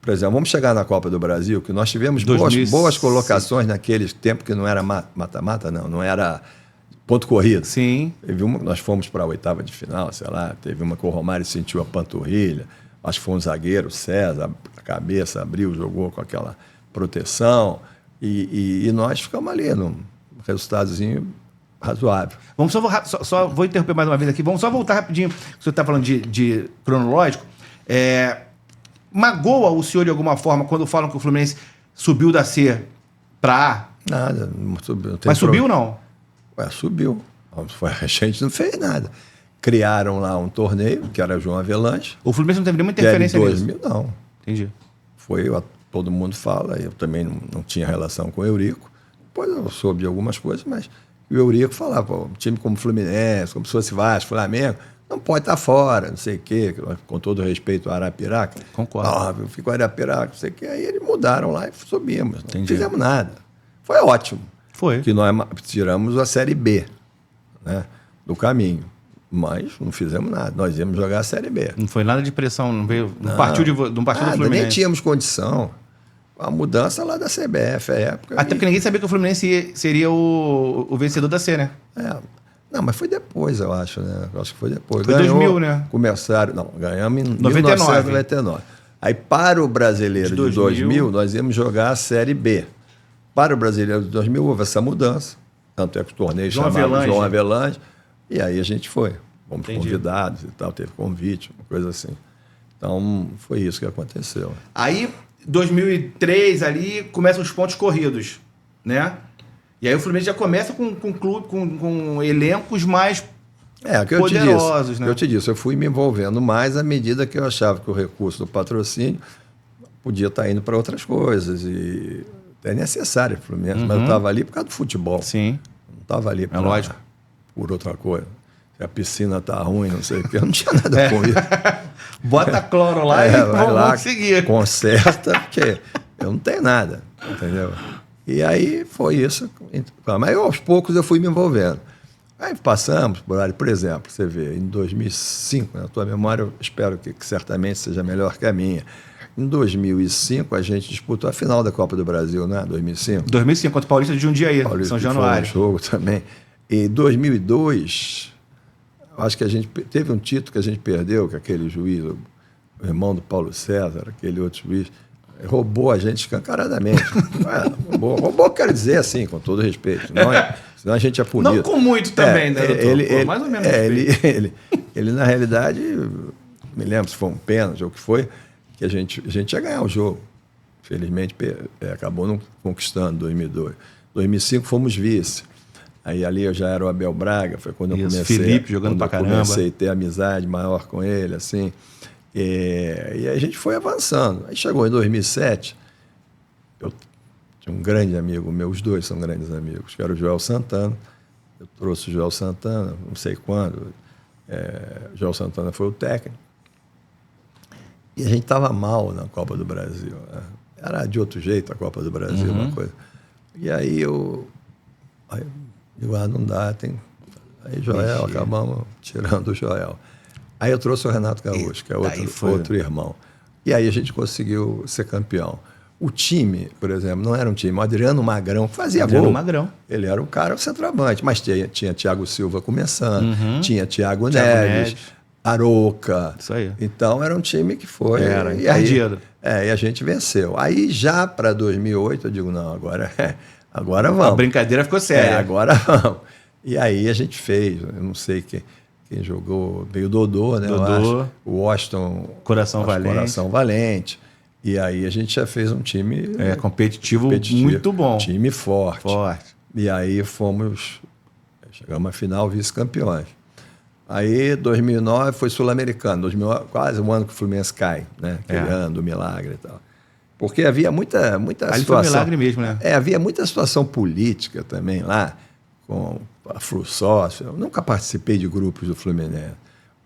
por exemplo, vamos chegar na Copa do Brasil, que nós tivemos boas colocações naquele tempo que não era mata-mata, não era ponto corrido. Sim. Nós fomos para a oitava de final, sei lá, teve uma que o Romário sentiu a panturrilha, acho que foi um zagueiro, César, a cabeça abriu, jogou com aquela proteção, e nós ficamos ali num resultadozinho razoável. Vamos só vou interromper mais uma vez aqui, vamos só voltar rapidinho, o senhor está falando de cronológico. Magoa o senhor de alguma forma quando falam que o Fluminense subiu da C para A? Nada, não subiu. Mas subiu ou não? Subiu. A gente não fez nada. Criaram lá um torneio, que era João Avelange. O Fluminense não teve nenhuma interferência nisso? 2000, não. Entendi. Todo mundo fala, eu também não tinha relação com o Eurico. Depois eu soube de algumas coisas, mas o Eurico falava, um time como o Fluminense, como se fosse Vasco, Flamengo, não pode estar fora, não sei o quê, com todo respeito ao Arapiraca. Concordo. Ficou Arapiraca, não sei o quê. Aí eles mudaram lá e subimos. Não fizemos nada. Foi ótimo. Foi. Que nós tiramos a Série B, né, do caminho. Mas não fizemos nada. Nós íamos jogar a Série B. Não foi nada de pressão, não partiu do Fluminense. Nem tínhamos condição. A mudança lá da CBF, a época. Até porque ninguém sabia que o Fluminense seria o vencedor da C, né? Não, mas foi depois, eu acho, né? Eu acho que foi depois. Foi 2000, né? Ganhamos em 1999. Aí, para o Brasileiro de 2000, nós íamos jogar a Série B. Para o Brasileiro de 2000, houve essa mudança. Tanto é que o torneio chamava João Avelange. E aí a gente foi. Fomos convidados e tal, teve convite, uma coisa assim. Então, foi isso que aconteceu. Aí, 2003, ali, começam os pontos corridos, né? E aí o Fluminense já começa com clube, com elencos mais poderosos, né? Eu te disse, eu fui me envolvendo mais à medida que eu achava que o recurso do patrocínio podia estar indo para outras coisas. E é necessário o Fluminense, mas eu estava ali por causa do futebol. Sim. Não estava ali lógico. Por outra coisa. Se a piscina está ruim, não sei o quê, eu não tinha nada com isso. Bota cloro lá e vamos seguir. Conserta, porque eu não tenho nada, entendeu? E aí foi isso. Mas aos poucos eu fui me envolvendo. Aí passamos, por exemplo, você vê, em 2005, na tua memória eu espero que certamente seja melhor que a minha. Em 2005 a gente disputou a final da Copa do Brasil, né? 2005. 2005, contra o Paulista de Jundiaí, São Januário. Foi um jogo também. Em 2002, acho que a gente teve um título que a gente perdeu, que aquele juiz, o irmão do Paulo César, aquele outro juiz, roubou a gente escancaradamente. Roubou, quero dizer assim, com todo respeito. Senão a gente é punido. Não com muito também, né, doutor? Mais ou menos. Ele, na realidade, me lembro se foi um pênalti ou o que foi, que a gente ia ganhar o jogo. Felizmente, acabou não conquistando em 2002. 2005 fomos vice. Aí ali eu já era o Abel Braga, foi quando eu comecei. Felipe jogando pra caramba. Comecei a ter amizade maior com ele, assim. E a gente foi avançando. Aí chegou em 2007, eu tinha um grande amigo meu, os dois são grandes amigos, que era o Joel Santana. Eu trouxe o Joel Santana, não sei quando. O Joel Santana foi o técnico. E a gente estava mal na Copa do Brasil. Né? Era de outro jeito a Copa do Brasil, uma coisa. E aí eu digo, não dá, tem... Aí Joel, acabamos tirando o Joel. Aí eu trouxe o Renato Gaúcho, que é outro irmão. E aí a gente conseguiu ser campeão. O time, por exemplo, não era um time. O Adriano Magrão fazia gol. Magrão. Ele era o cara, o centroavante. Mas tinha Thiago Silva começando, tinha Thiago Neves, Arouca. Isso aí. Então era um time que foi... Era encardido. E a gente venceu. Aí já para 2008 eu digo, não, agora vamos. A brincadeira ficou séria. Agora vamos. E aí a gente fez, eu não sei quem jogou, veio o Dodô, né? Dodô, o Washington Coração Valente. E aí a gente já fez um time competitivo muito bom. Time forte. E aí chegamos à final vice-campeões. Aí 2009 foi Sul-Americano, 2009, quase um ano que o Fluminense cai, né? Aquele ano do milagre e tal. Porque havia muita situação... Ali foi um milagre mesmo, né? Havia muita situação política também lá, com a Flu-Sócio. Eu nunca participei de grupos do Fluminense.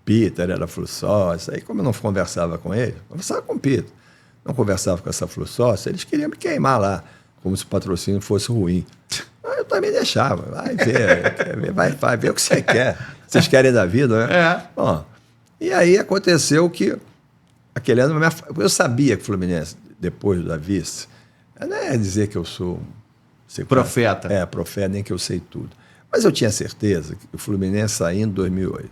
Peter era Flu-Sócio. Aí, como eu não conversava com ele, conversava com o Peter. Não conversava com essa Flu-Sócio, eles queriam me queimar lá, como se o patrocínio fosse ruim. Aí eu também deixava. Vai ver, vai ver o que você quer. Vocês querem da vida, né? Bom, e aí aconteceu que aquele ano eu sabia que o Fluminense, depois da vice, não é dizer que eu sou... Profeta. Profeta, nem que eu sei tudo. Mas eu tinha certeza que o Fluminense saindo em 2008,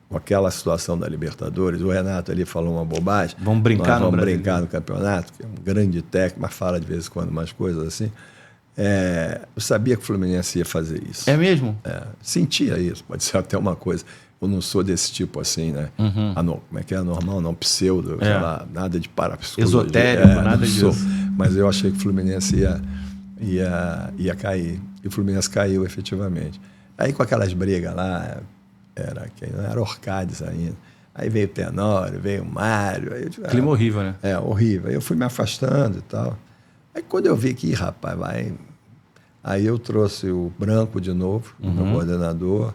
com aquela situação da Libertadores, o Renato ali falou uma bobagem. Vamos brincar no campeonato, que é um grande técnico, mas fala de vez em quando umas coisas assim. Eu sabia que o Fluminense ia fazer isso. É mesmo? Sentia isso. Pode ser até uma coisa. Eu não sou desse tipo assim, né? Como é que é? Anormal, não. Pseudo, sei lá, nada de parapsicologia. Esotérico, nada disso. Mas eu achei que o Fluminense ia cair. E o Fluminense caiu, efetivamente. Aí com aquelas brigas lá, não era Orcades ainda. Aí veio o Tenório, veio o Mário. Aí clima horrível, né? Horrível. Aí eu fui me afastando e tal. Aí quando eu vi que, rapaz, vai... Aí eu trouxe o Branco de novo, meu coordenador.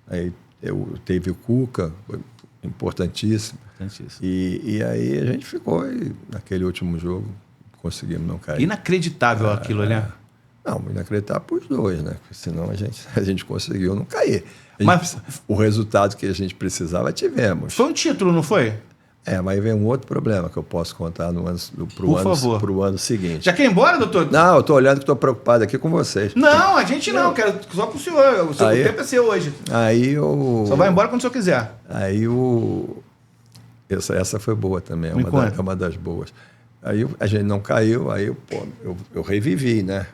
Aí teve o Cuca, foi importantíssimo. E aí a gente ficou, e naquele último jogo, conseguimos não cair. Inacreditável aquilo, né? Não, inacreditável para os dois, né? Porque senão a gente conseguiu não cair. Mas o resultado que a gente precisava, tivemos. Foi um título, não foi? Mas vem um outro problema que eu posso contar para o ano seguinte. Já quer ir embora, doutor? Não, eu estou olhando que estou preocupado aqui com vocês. Não, a gente não. Quero só com o senhor. O tempo é seu hoje. Só vai embora quando o senhor quiser. Aí essa foi boa também, é uma das boas. Aí a gente não caiu, aí eu revivi, né?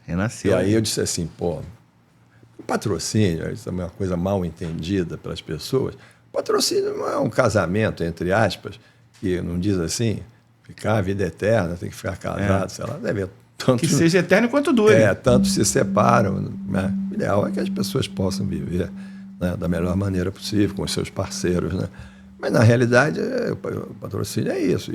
Renasceu. E aí eu disse assim, o patrocínio, isso é uma coisa mal entendida pelas pessoas. Patrocínio não é um casamento, entre aspas, que não diz assim, ficar a vida eterna, tem que ficar casado, sei lá, deve haver tanto... Que seja eterno quanto dure. Tanto se separam, né? O ideal é que as pessoas possam viver, né, da melhor maneira possível, com os seus parceiros, né? Mas, na realidade, o patrocínio é isso.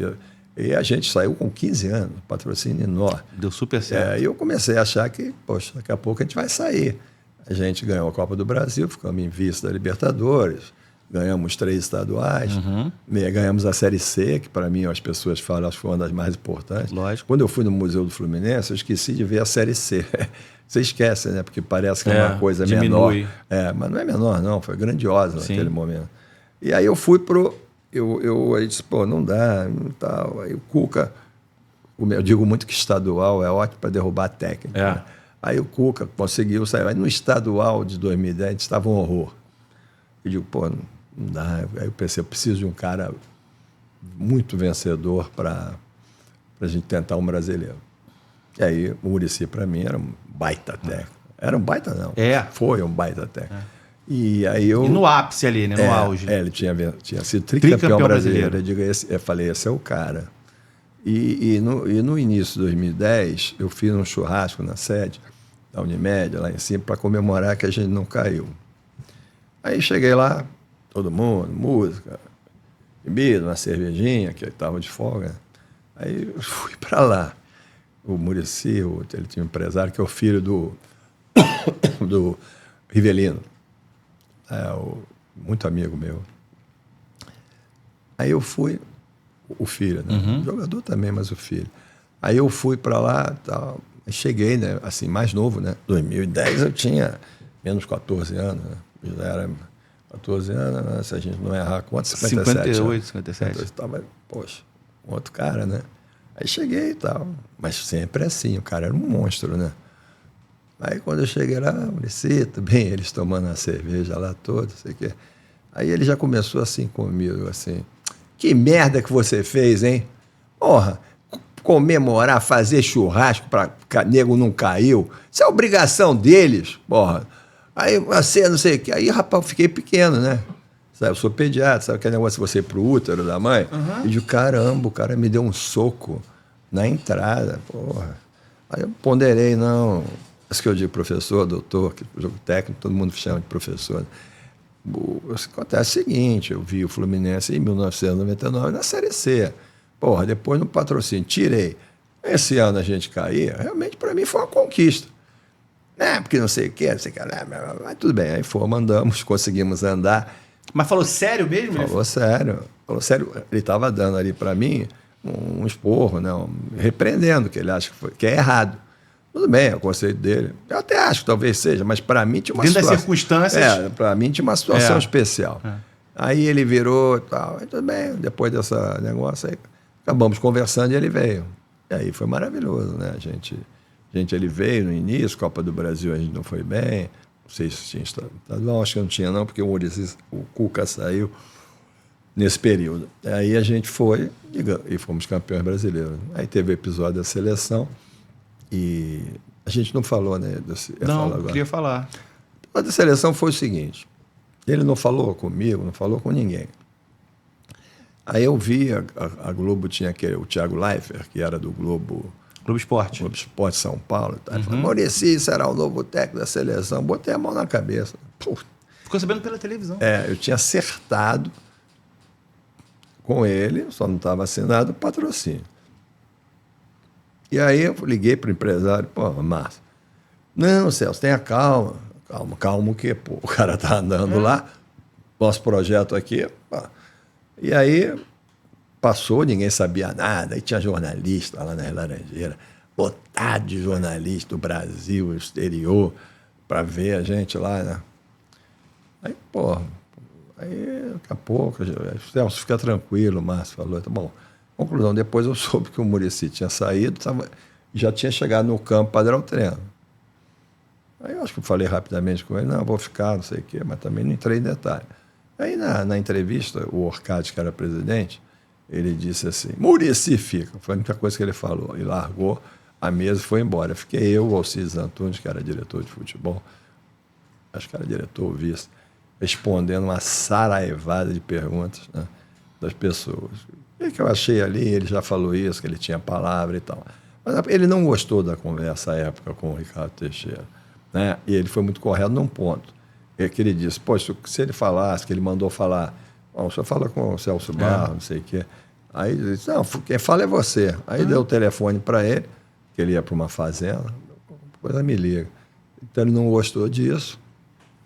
E a gente saiu com 15 anos, patrocínio enorme. Deu super certo. E eu comecei a achar que, daqui a pouco a gente vai sair. A gente ganhou a Copa do Brasil, ficamos em vice da Libertadores, ganhamos 3 estaduais, ganhamos a Série C, que para mim as pessoas falam, acho que foi uma das mais importantes. Lógico. Quando eu fui no Museu do Fluminense, eu esqueci de ver a Série C. Você esquece, né? Porque parece que é uma coisa diminui. menor. Mas não é menor, não. Foi grandiosa naquele momento. E aí eu fui aí disse, não dá, não tal. Aí o Cuca, eu digo muito que estadual é ótimo para derrubar a técnica. Né? Aí o Cuca conseguiu sair. Aí no estadual de 2010 estava um horror. Eu digo, não dá. Aí eu pensei, eu preciso de um cara muito vencedor para a gente tentar um brasileiro. E aí o Muricy, para mim, era um baita técnico. Era um baita, não. Foi um baita técnico. E aí E no ápice ali, né? No auge. Ele tinha sido tricampeão brasileiro. Eu falei, esse é o cara. E no início de 2010, eu fiz um churrasco na sede da Unimed, lá em cima, para comemorar que a gente não caiu. Aí cheguei lá, todo mundo, música. bebida, uma cervejinha, que estava de folga. Né? Aí eu fui para lá. O Muricy, ele tinha um empresário que é o filho do Rivelino. Muito amigo meu. Aí eu fui, o filho, né? O jogador também, mas o filho. Aí eu fui para lá, tal, cheguei, né? Assim, mais novo, né? 2010 eu tinha menos 14 anos, né? Já era 14 anos, né? Se a gente não errar, quantos? 58, 57. Então, eu estava, poxa, um outro cara, né? Aí cheguei e tal, mas sempre assim, o cara era um monstro, né? Aí quando eu cheguei lá, Muricy, bem, eles tomando a cerveja lá toda, sei o quê. Aí ele já começou assim comigo, assim, que merda que você fez, hein? Porra, comemorar, fazer churrasco para nego não caiu, isso é obrigação deles, porra. Aí você, não sei o quê. Aí, rapaz, eu fiquei pequeno, né? Sabe, eu sou pediatra, sabe aquele negócio de você ir pro útero da mãe? E de caramba, o cara me deu um soco na entrada, porra. Aí eu ponderei, não. Isso que eu digo, professor, doutor, que jogo técnico, todo mundo chama de professor. Acontece o seguinte, eu vi o Fluminense em 1999 na Série C. Porra, depois no patrocínio, tirei. Esse ano a gente cair, realmente para mim foi uma conquista. Porque não sei o que, mas tudo bem. Aí fomos, andamos, conseguimos andar. Mas falou sério mesmo? Falou sério. Ele estava dando ali para mim um esporro, né? Repreendendo, que ele acha que é errado. Tudo bem, é o conceito dele. Eu até acho que talvez seja, mas para mim tinha uma situação... Dentro das circunstâncias... para mim tinha uma situação especial. Aí ele virou e tal. Aí tudo bem, depois dessa negócio aí, acabamos conversando e ele veio. E aí foi maravilhoso, né? Ele veio no início, Copa do Brasil a gente não foi bem. Não sei se tinha estadual, acho que não tinha não, porque o Cuca saiu nesse período. Aí a gente foi e fomos campeões brasileiros. Aí teve o episódio da seleção e a gente não falou, né? Não, queria falar. A da seleção foi o seguinte, ele não falou comigo, não falou com ninguém. Aí eu vi, a Globo tinha o Thiago Leifert, que era do Globo Esporte. Globo Esporte São Paulo. Tá? Ele falou, Muricy será o novo técnico da seleção. Botei a mão na cabeça. Ficou sabendo pela televisão. Eu tinha acertado com ele, só não estava assinado o patrocínio. E aí eu liguei para o empresário, Márcio, não, Celso, tenha calma. Calma o quê? O cara tá andando lá, nosso projeto aqui. E aí passou, ninguém sabia nada, aí tinha jornalista lá nas Laranjeiras, lotado de jornalistas do Brasil, exterior, para ver a gente lá, né? Aí, daqui a pouco, Celso, fica tranquilo, o Márcio falou, tá bom. Conclusão, depois eu soube que o Muricy tinha saído, já tinha chegado no campo para dar o treino. Aí eu acho que eu falei rapidamente com ele, não, vou ficar, não sei o quê, mas também não entrei em detalhe. Aí na entrevista, o Orcade, que era presidente, ele disse assim, Muricy fica. Foi a única coisa que ele falou. E largou a mesa e foi embora. Fiquei eu, o Alcides Antunes, que era diretor de futebol, acho que era diretor ou vice, respondendo uma saraivada de perguntas, né, das pessoas. E que eu achei ali, ele já falou isso, que ele tinha palavra e tal. Mas ele não gostou da conversa à época com o Ricardo Teixeira, né? E ele foi muito correto num ponto. É que ele disse, se ele falasse, que ele mandou falar, o senhor fala com o Celso Barros, não sei o quê. Aí ele disse, não, quem fala é você. Aí deu o telefone para ele, que ele ia para uma fazenda, coisa me liga. Então ele não gostou disso,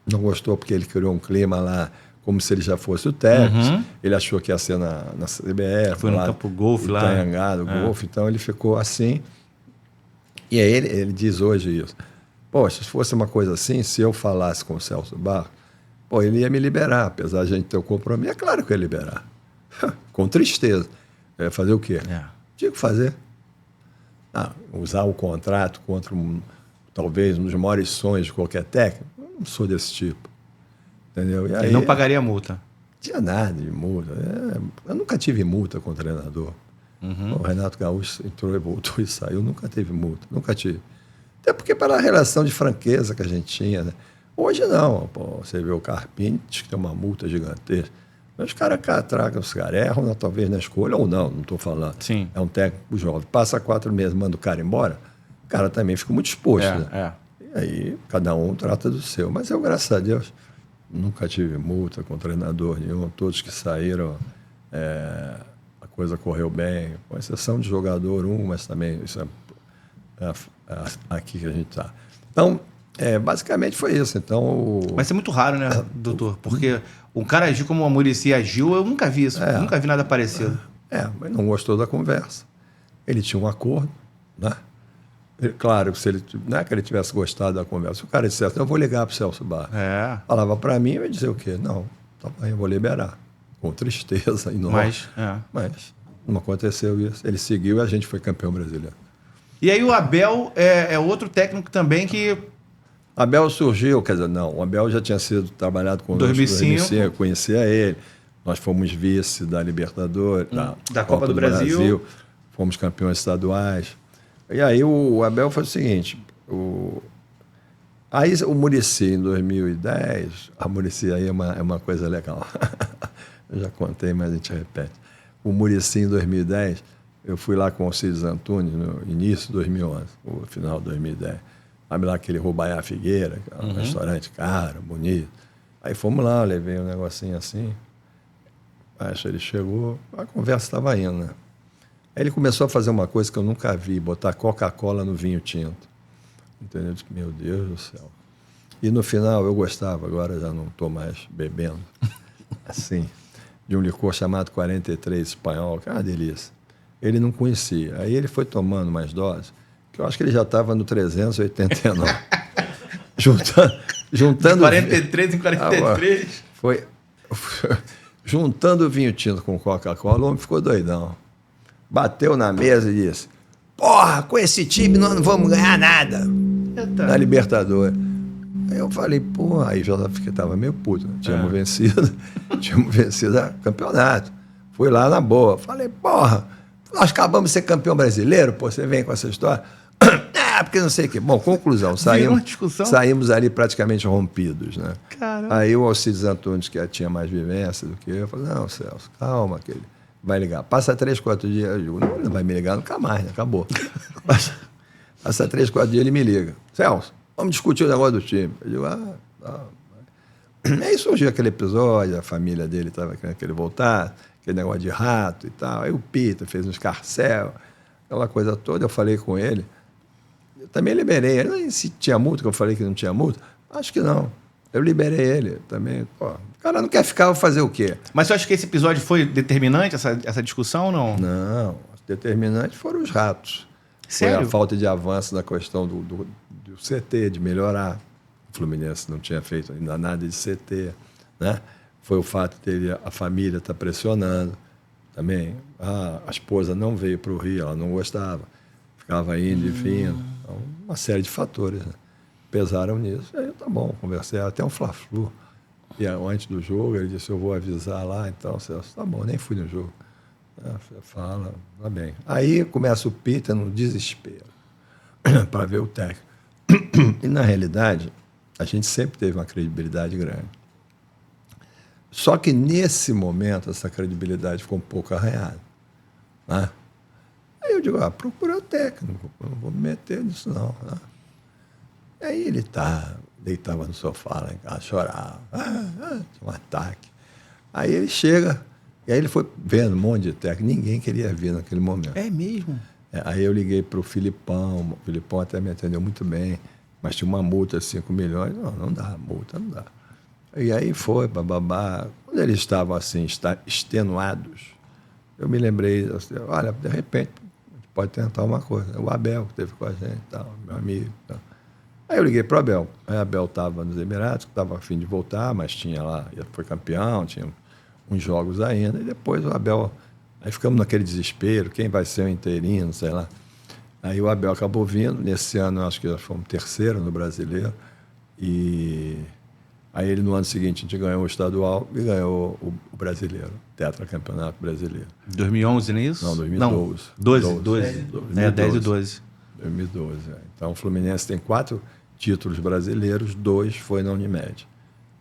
não gostou porque ele criou um clima lá, como se ele já fosse o técnico. Ele achou que ia ser na CBF. Foi no campo golfe lá. Itanhangá, golfe, então ele ficou assim. E aí ele diz hoje isso. Se fosse uma coisa assim, se eu falasse com o Celso Barros, ele ia me liberar, apesar de a gente ter o compromisso. É claro que eu ia liberar. Com tristeza. Eu ia fazer o quê? Tinha que fazer. Usar o contrato contra talvez um dos maiores sonhos de qualquer técnico. Eu não sou desse tipo. Entendeu? E aí, ele não pagaria multa? Não tinha nada de multa. Eu nunca tive multa com o treinador. O Renato Gaúcho entrou e voltou e saiu. Nunca teve multa. Nunca tive. Até porque pela relação de franqueza que a gente tinha, né? Hoje não. Você vê o Carpini, diz que tem uma multa gigantesca. Mas os caras catracam, os caras erram, talvez na escolha ou não estou falando. Sim. É um técnico jovem. Passa 4 meses, manda o cara embora, o cara também fica muito exposto. Né? E aí cada um trata do seu. Mas eu, graças a Deus, nunca tive multa com treinador nenhum. Todos que saíram A coisa correu bem, com exceção de jogador mas também isso aqui que a gente está. Então, basicamente foi isso. Então, Mas é muito raro, né, doutor? Porque um cara agir como o Muricy agiu, eu nunca vi isso. Nunca vi nada parecido. Mas não gostou da conversa. Ele tinha um acordo, né? Claro, se ele, não é que ele tivesse gostado da conversa. Se o cara dissesse, eu vou ligar para o Celso Barros. Falava para mim, eu ia dizer o quê? Não, tá bem, eu vou liberar. Com tristeza enorme. Mas não aconteceu isso. Ele seguiu e a gente foi campeão brasileiro. E aí o Abel é outro técnico também que... Abel surgiu, quer dizer, não, o Abel já tinha sido trabalhado com 2005, eu conhecia ele. Nós fomos vice da Libertadores, da Copa do Brasil. Fomos campeões estaduais. E aí o Abel foi o seguinte, aí o Muricy em 2010, a Muricy aí é uma coisa legal. Eu já contei, mas a gente repete. O Muricy em 2010, eu fui lá com o Alcides Antunes no início de 2011, no final de 2010. Sabe lá aquele Rubaiá Figueira, que é um restaurante caro, bonito. Aí fomos lá, levei um negocinho assim. Acho que ele chegou, a conversa estava indo, né? Aí ele começou a fazer uma coisa que eu nunca vi, botar Coca-Cola no vinho tinto. Entendeu? Eu disse, meu Deus do céu. E no final eu gostava, agora já não estou mais bebendo, assim, de um licor chamado 43 espanhol, que é uma delícia. Ele não conhecia. Aí ele foi tomando mais doses, que eu acho que ele já estava no 389. juntando 43 em 43. Juntando o vinho tinto com Coca-Cola, o homem ficou doidão. Bateu na mesa e disse, porra, com esse time nós não vamos ganhar nada na Libertadores. Aí eu falei, porra, aí já estava meio puto, né? Tínhamos vencido o campeonato. Fui lá na boa. Falei, porra, nós acabamos de ser campeão brasileiro, pô, você vem com essa história? Porque não sei o quê. Bom, conclusão, saímos ali praticamente rompidos, né? Caramba. Aí o Alcides Antunes, que tinha mais vivência do que eu, falou, não, Celso, calma, que ele vai ligar. Passa 3, 4 dias, eu digo, não vai me ligar nunca mais, né? Acabou. Passa 3, 4 dias, ele me liga. Celso, vamos discutir o negócio do time. Eu digo, tá. Aí surgiu aquele episódio, a família dele estava querendo que ele voltasse, aquele negócio de rato e tal. Aí o Peter fez um escarcéu, aquela coisa toda. Eu falei com ele. Eu também liberei ele. Se tinha multa, que eu falei que não tinha multa, acho que não. Eu liberei ele também. Pô, o cara não quer ficar, fazer o quê? Mas você acha que esse episódio foi determinante, essa discussão ou não? Não, determinantes foram os ratos. Sério? Foi a falta de avanço na questão do CT, de melhorar. O Fluminense não tinha feito ainda nada de CT, né? Foi o fato dele, a família estar pressionando também. A esposa não veio para o Rio, ela não gostava. Ficava indo e vindo. Então, uma série de fatores, né? Pesaram nisso. Aí, tá bom, conversei até um Fla-Flu. E antes do jogo, ele disse, eu vou avisar lá. Então, Celso, tá bom, nem fui no jogo. Fala, tá bem. Aí começa o Peter no desespero para ver o técnico. E, na realidade, a gente sempre teve uma credibilidade grande. Só que, nesse momento, essa credibilidade ficou um pouco arranhada, né? Aí eu digo, procura o técnico, não vou me meter nisso não. Né? Aí ele deitava no sofá lá em casa, chorava, tinha um ataque. Aí ele chega, e aí ele foi vendo um monte de técnico, ninguém queria vir naquele momento. É mesmo? Aí eu liguei para o Filipão até me atendeu muito bem, mas tinha uma multa de 5 milhões, não dá, multa não dá. E aí foi, bababá. Quando eles estavam assim, extenuados, eu me lembrei, assim, olha, de repente, pode tentar uma coisa. O Abel, que esteve com a gente, tal, meu amigo. Tal. Aí eu liguei para o Abel. Aí o Abel estava nos Emirados, estava a fim de voltar, mas tinha lá, foi campeão, tinha uns jogos ainda. E depois o Abel, aí ficamos naquele desespero, quem vai ser o interino, sei lá. Aí o Abel acabou vindo. Nesse ano, acho que nós fomos terceiro no Brasileiro. E aí ele, no ano seguinte, a gente ganhou o estadual e ganhou o brasileiro, tetracampeonato brasileiro. 2011, não é isso? Não, 2012. Não, 12. 10 e 12. 2012, Então, o Fluminense tem 4 títulos brasileiros, 2 foi na Unimed,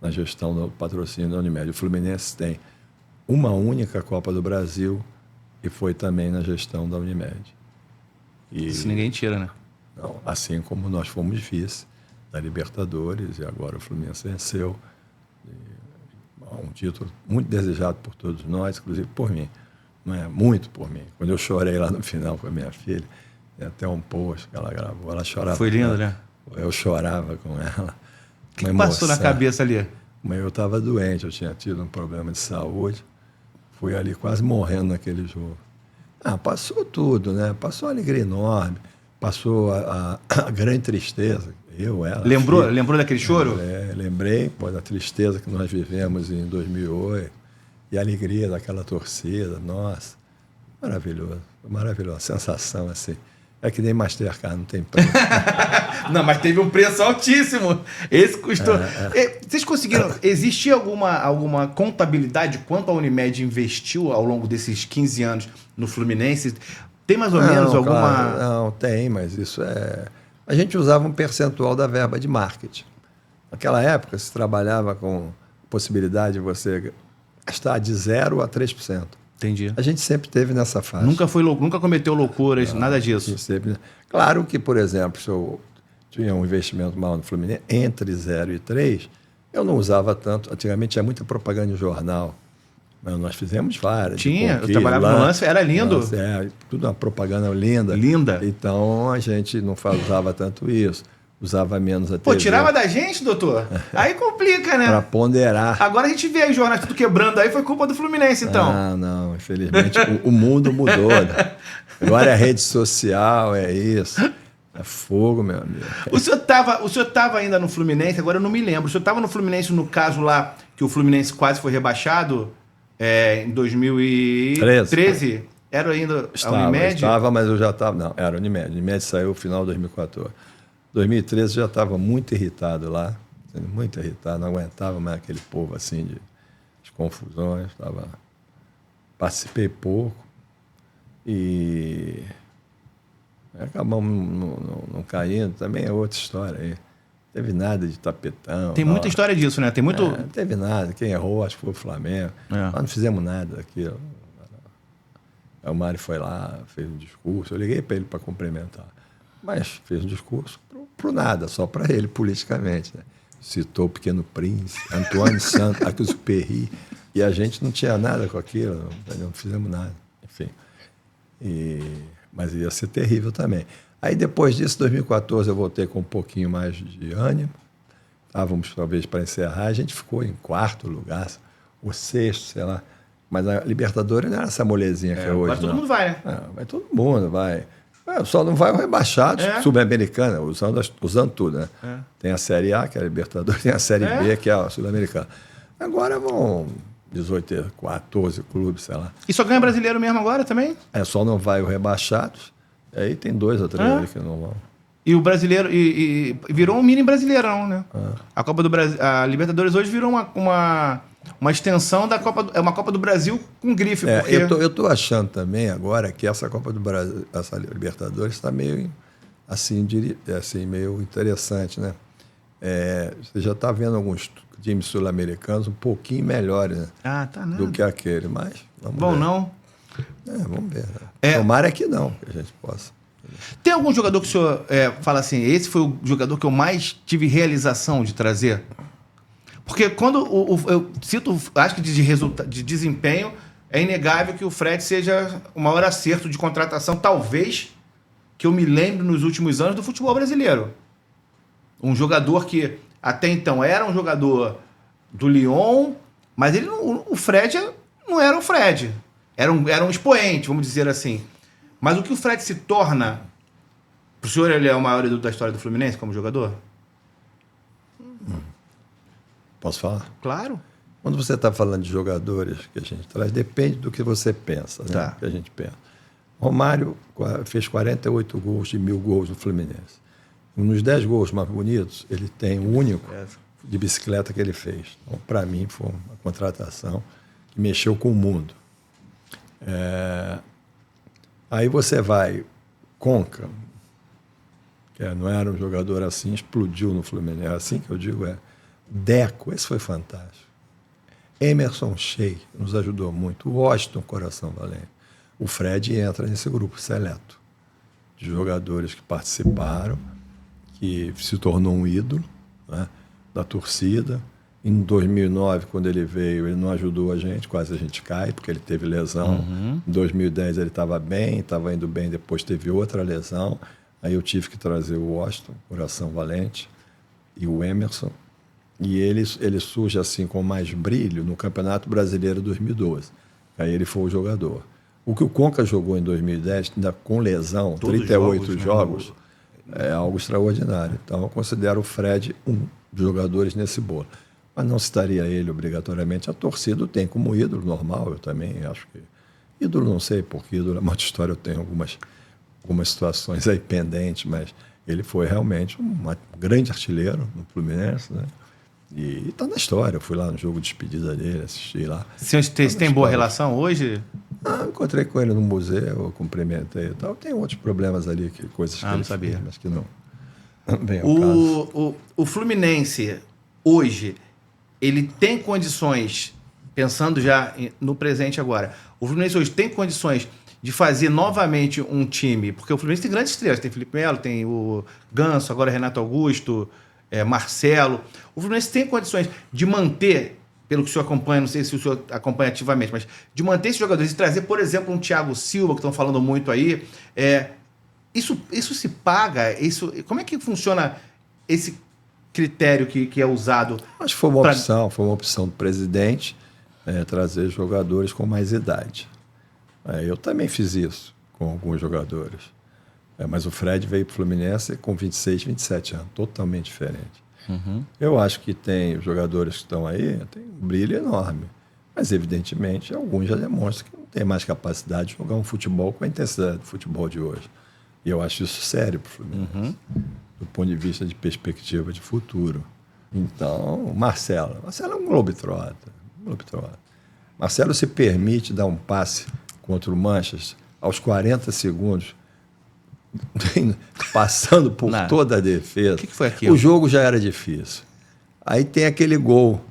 na gestão do patrocínio da Unimed. O Fluminense tem uma única Copa do Brasil e foi também na gestão da Unimed. Isso ninguém tira, né? Não, assim como nós fomos vice da Libertadores e agora o Fluminense venceu. um título muito desejado por todos nós, inclusive por mim. Não é? Muito por mim. Quando eu chorei lá no final com a minha filha, tem até um post que ela gravou, ela chorava. Foi lindo, né? Eu chorava com ela. O que passou na cabeça ali? Mas eu estava doente, eu tinha tido um problema de saúde. Fui ali quase morrendo naquele jogo. Passou tudo, né? Passou uma alegria enorme, passou a grande tristeza. Ela. Lembrou daquele choro? Lembrei da tristeza que nós vivemos em 2008 e a alegria daquela torcida. Nossa, maravilhoso, maravilhoso. Sensação assim. É que nem Mastercard, não tem preço. Não, mas teve um preço altíssimo. Esse custou. Vocês conseguiram. Existia alguma contabilidade quanto a Unimed investiu ao longo desses 15 anos no Fluminense? Tem mais ou menos alguma. Claro, não, tem, mas isso é. A gente usava um percentual da verba de marketing. Naquela época, se trabalhava com possibilidade de você gastar de 0% a 3%. Entendi. A gente sempre teve nessa fase. Nunca cometeu loucuras, nada disso. Sempre. Claro que, por exemplo, se eu tinha um investimento maior no Fluminense, entre 0 e 3, eu não usava tanto. Antigamente tinha muita propaganda em jornal. Mas nós fizemos várias. Eu trabalhava no Lance, era lindo. Tudo uma propaganda linda. Linda. Então a gente não usava tanto isso. Usava menos a TV. Pô, tirava da gente, doutor? Aí complica, né? Para ponderar. Agora a gente vê aí jornais tudo quebrando, aí foi culpa do Fluminense, então. Não, infelizmente o mundo mudou. Né? Agora é rede social, é isso. É fogo, meu amigo. O senhor tava ainda no Fluminense, agora eu não me lembro. O senhor estava no Fluminense no caso lá que o Fluminense quase foi rebaixado em 2013? Era ainda a Unimed? Estava, mas eu já estava... Não, era a Unimed. A Unimed saiu no final de 2014. 2013 eu já estava muito irritado lá, muito irritado, não aguentava mais aquele povo assim de confusões, participei pouco e acabamos não caindo, também é outra história aí. Não teve nada de tapetão. Tem muita história disso, né? Tem muito... não teve nada, quem errou acho que foi o Flamengo, nós não fizemos nada daquilo. O Mário foi lá, fez um discurso, eu liguei para ele para cumprimentar. Mas fez um discurso pro nada, só para ele, politicamente. Né? Citou o Pequeno Príncipe, Antoine Saint-Exupéry, e a gente não tinha nada com aquilo, não fizemos nada, enfim. Mas ia ser terrível também. Aí, depois disso, 2014, eu voltei com um pouquinho mais de ânimo. Estávamos, talvez, para encerrar. A gente ficou em 4º lugar, ou 6º, sei lá. Mas a Libertadores não era essa molezinha que é hoje. Mas todo mundo vai, né? Vai todo mundo, vai. Só não vai o rebaixado, Sul-Americana, usando tudo, né? Tem a Série A, que é a Libertadores, tem a Série B, que é a Sul-Americana. Agora vão 18, 14 clubes, sei lá. E só ganha brasileiro mesmo agora também? Só não vai o rebaixado, aí tem 2 ou 3 ali que não vão. E o brasileiro, e virou um mini brasileirão, né? A Copa do Brasil, a Libertadores hoje virou uma extensão da Copa, uma Copa do Brasil com grife. Porque... Eu tô achando também agora que essa Copa do Brasil, essa Libertadores está meio assim, meio interessante, né? Você já está vendo alguns times sul-americanos um pouquinho melhores, né? Do que aquele, mas vamos ver. Não? Vamos ver. Né? Tomara que não, que a gente possa. Tem algum jogador que o senhor fala assim, esse foi o jogador que eu mais tive realização de trazer? Porque quando eu cito, acho que de desempenho, é inegável que o Fred seja o maior acerto de contratação, talvez, que eu me lembro nos últimos anos do futebol brasileiro. Um jogador que até então era um jogador do Lyon, mas o Fred não era o Fred. Era um expoente, vamos dizer assim. Mas o que o Fred se torna, para o senhor ele é o maior ídolo da história do Fluminense como jogador? Posso falar? Claro. Quando você está falando de jogadores que a gente traz, depende do que você pensa, né? Tá. Que a gente pensa. Romário fez 48 gols de 1000 gols no Fluminense. Nos 10 gols mais bonitos, ele tem o único de bicicleta que ele fez. Então, para mim, foi uma contratação que mexeu com o mundo. Aí você vai, Conca, que não era um jogador assim, explodiu no Fluminense. É assim que eu digo, Deco, esse foi fantástico. Emerson Sheik nos ajudou muito. O Washington, Coração Valente. O Fred entra nesse grupo seleto de jogadores que participaram, que se tornou um ídolo, né, da torcida. Em 2009, quando ele veio, ele não ajudou a gente, quase a gente cai, porque ele teve lesão. Em 2010 ele estava bem, estava indo bem, depois teve outra lesão. Aí eu tive que trazer o Washington, Coração Valente, e o Emerson. E ele surge assim com mais brilho no Campeonato Brasileiro 2012. Aí ele foi o jogador. O que o Conca jogou em 2010, ainda com lesão, Todos 38 jogos, é algo extraordinário. Então eu considero o Fred um dos jogadores nesse bolo. Mas não citaria ele obrigatoriamente. A torcida o tem como ídolo normal, eu também acho que... Ídolo não sei, porque ídolo é uma outra história, eu tenho algumas situações aí pendentes, mas ele foi realmente um grande artilheiro no Fluminense, né? E está na história. Eu fui lá no jogo de despedida dele, assisti lá. Você tem boa relação hoje? Encontrei com ele no museu, cumprimentei e tal. Tem outros problemas ali, coisas que ele sabia. fez, mas que não vem ao caso. O Fluminense, hoje, ele tem condições, pensando já no presente agora, o Fluminense hoje tem condições de fazer novamente um time, porque o Fluminense tem grandes estrelas, tem Felipe Melo, tem o Ganso, agora Renato Augusto, Marcelo. O Fluminense tem condições de manter, pelo que o senhor acompanha, não sei se o senhor acompanha ativamente, mas de manter esses jogadores e trazer, por exemplo, um Thiago Silva, que estão falando muito aí. Isso se paga? Como é que funciona esse critério que é usado? Acho que foi uma opção do presidente trazer jogadores com mais idade. Eu também fiz isso com alguns jogadores. Mas o Fred veio para o Fluminense com 26, 27 anos, totalmente diferente. Eu acho que tem jogadores que estão aí, tem um brilho enorme. Mas, evidentemente, alguns já demonstram que não tem mais capacidade de jogar um futebol com a intensidade do futebol de hoje. E eu acho isso sério para o Fluminense, do ponto de vista de perspectiva de futuro. Então, o Marcelo é um globetrotter. Marcelo se permite dar um passe contra o Manchester aos 40 segundos, passando por toda a defesa. O que foi aquilo? O jogo já era difícil. Aí tem aquele gol.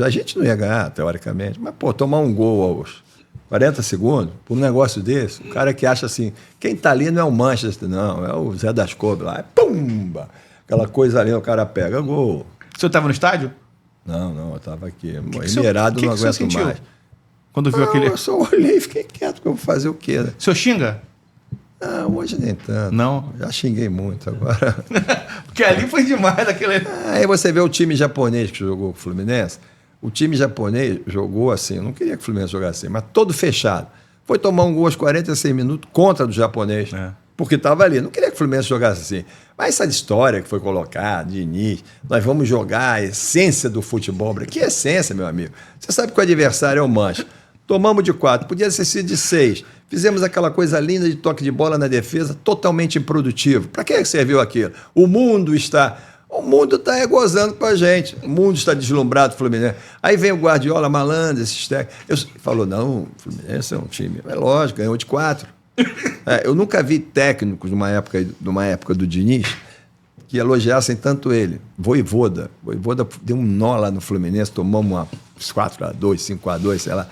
A gente não ia ganhar, teoricamente, mas, tomar um gol aos 40 segundos, por um negócio desse, o cara que acha assim, quem tá ali não é o Manchester, não, é o Zé das Cobras lá, pumba! Aquela coisa ali, o cara pega gol. O senhor estava no estádio? Não, eu estava aqui. Minerado, não aguento mais. Quando viu aquele... Eu só olhei e fiquei quieto, porque eu vou fazer o quê? O senhor xinga? Hoje nem tanto. Não? Já xinguei muito agora. Porque ali foi demais aquele... Aí você vê o time japonês que jogou com o Fluminense. O time japonês jogou assim, eu não queria que o Fluminense jogasse assim, mas todo fechado. Foi tomar um gol aos 46 minutos contra do japonês, porque estava ali. Não queria que o Fluminense jogasse assim. Mas essa história que foi colocada de início, nós vamos jogar a essência do futebol. Que essência, meu amigo? Você sabe que o adversário é o Mancha. Tomamos de 4, podia ter sido de 6. Fizemos aquela coisa linda de toque de bola na defesa, totalmente improdutivo. Para que serviu aquilo? O mundo está gozando com a gente. O mundo está deslumbrado, Fluminense. Aí vem o Guardiola, malandro, esses técnicos. Falou, não, o Fluminense é um time. É lógico, ganhou de 4. Eu nunca vi técnicos numa época do Diniz que elogiassem tanto ele. Voivoda deu um nó lá no Fluminense, tomamos 4-2, 5-2, sei lá.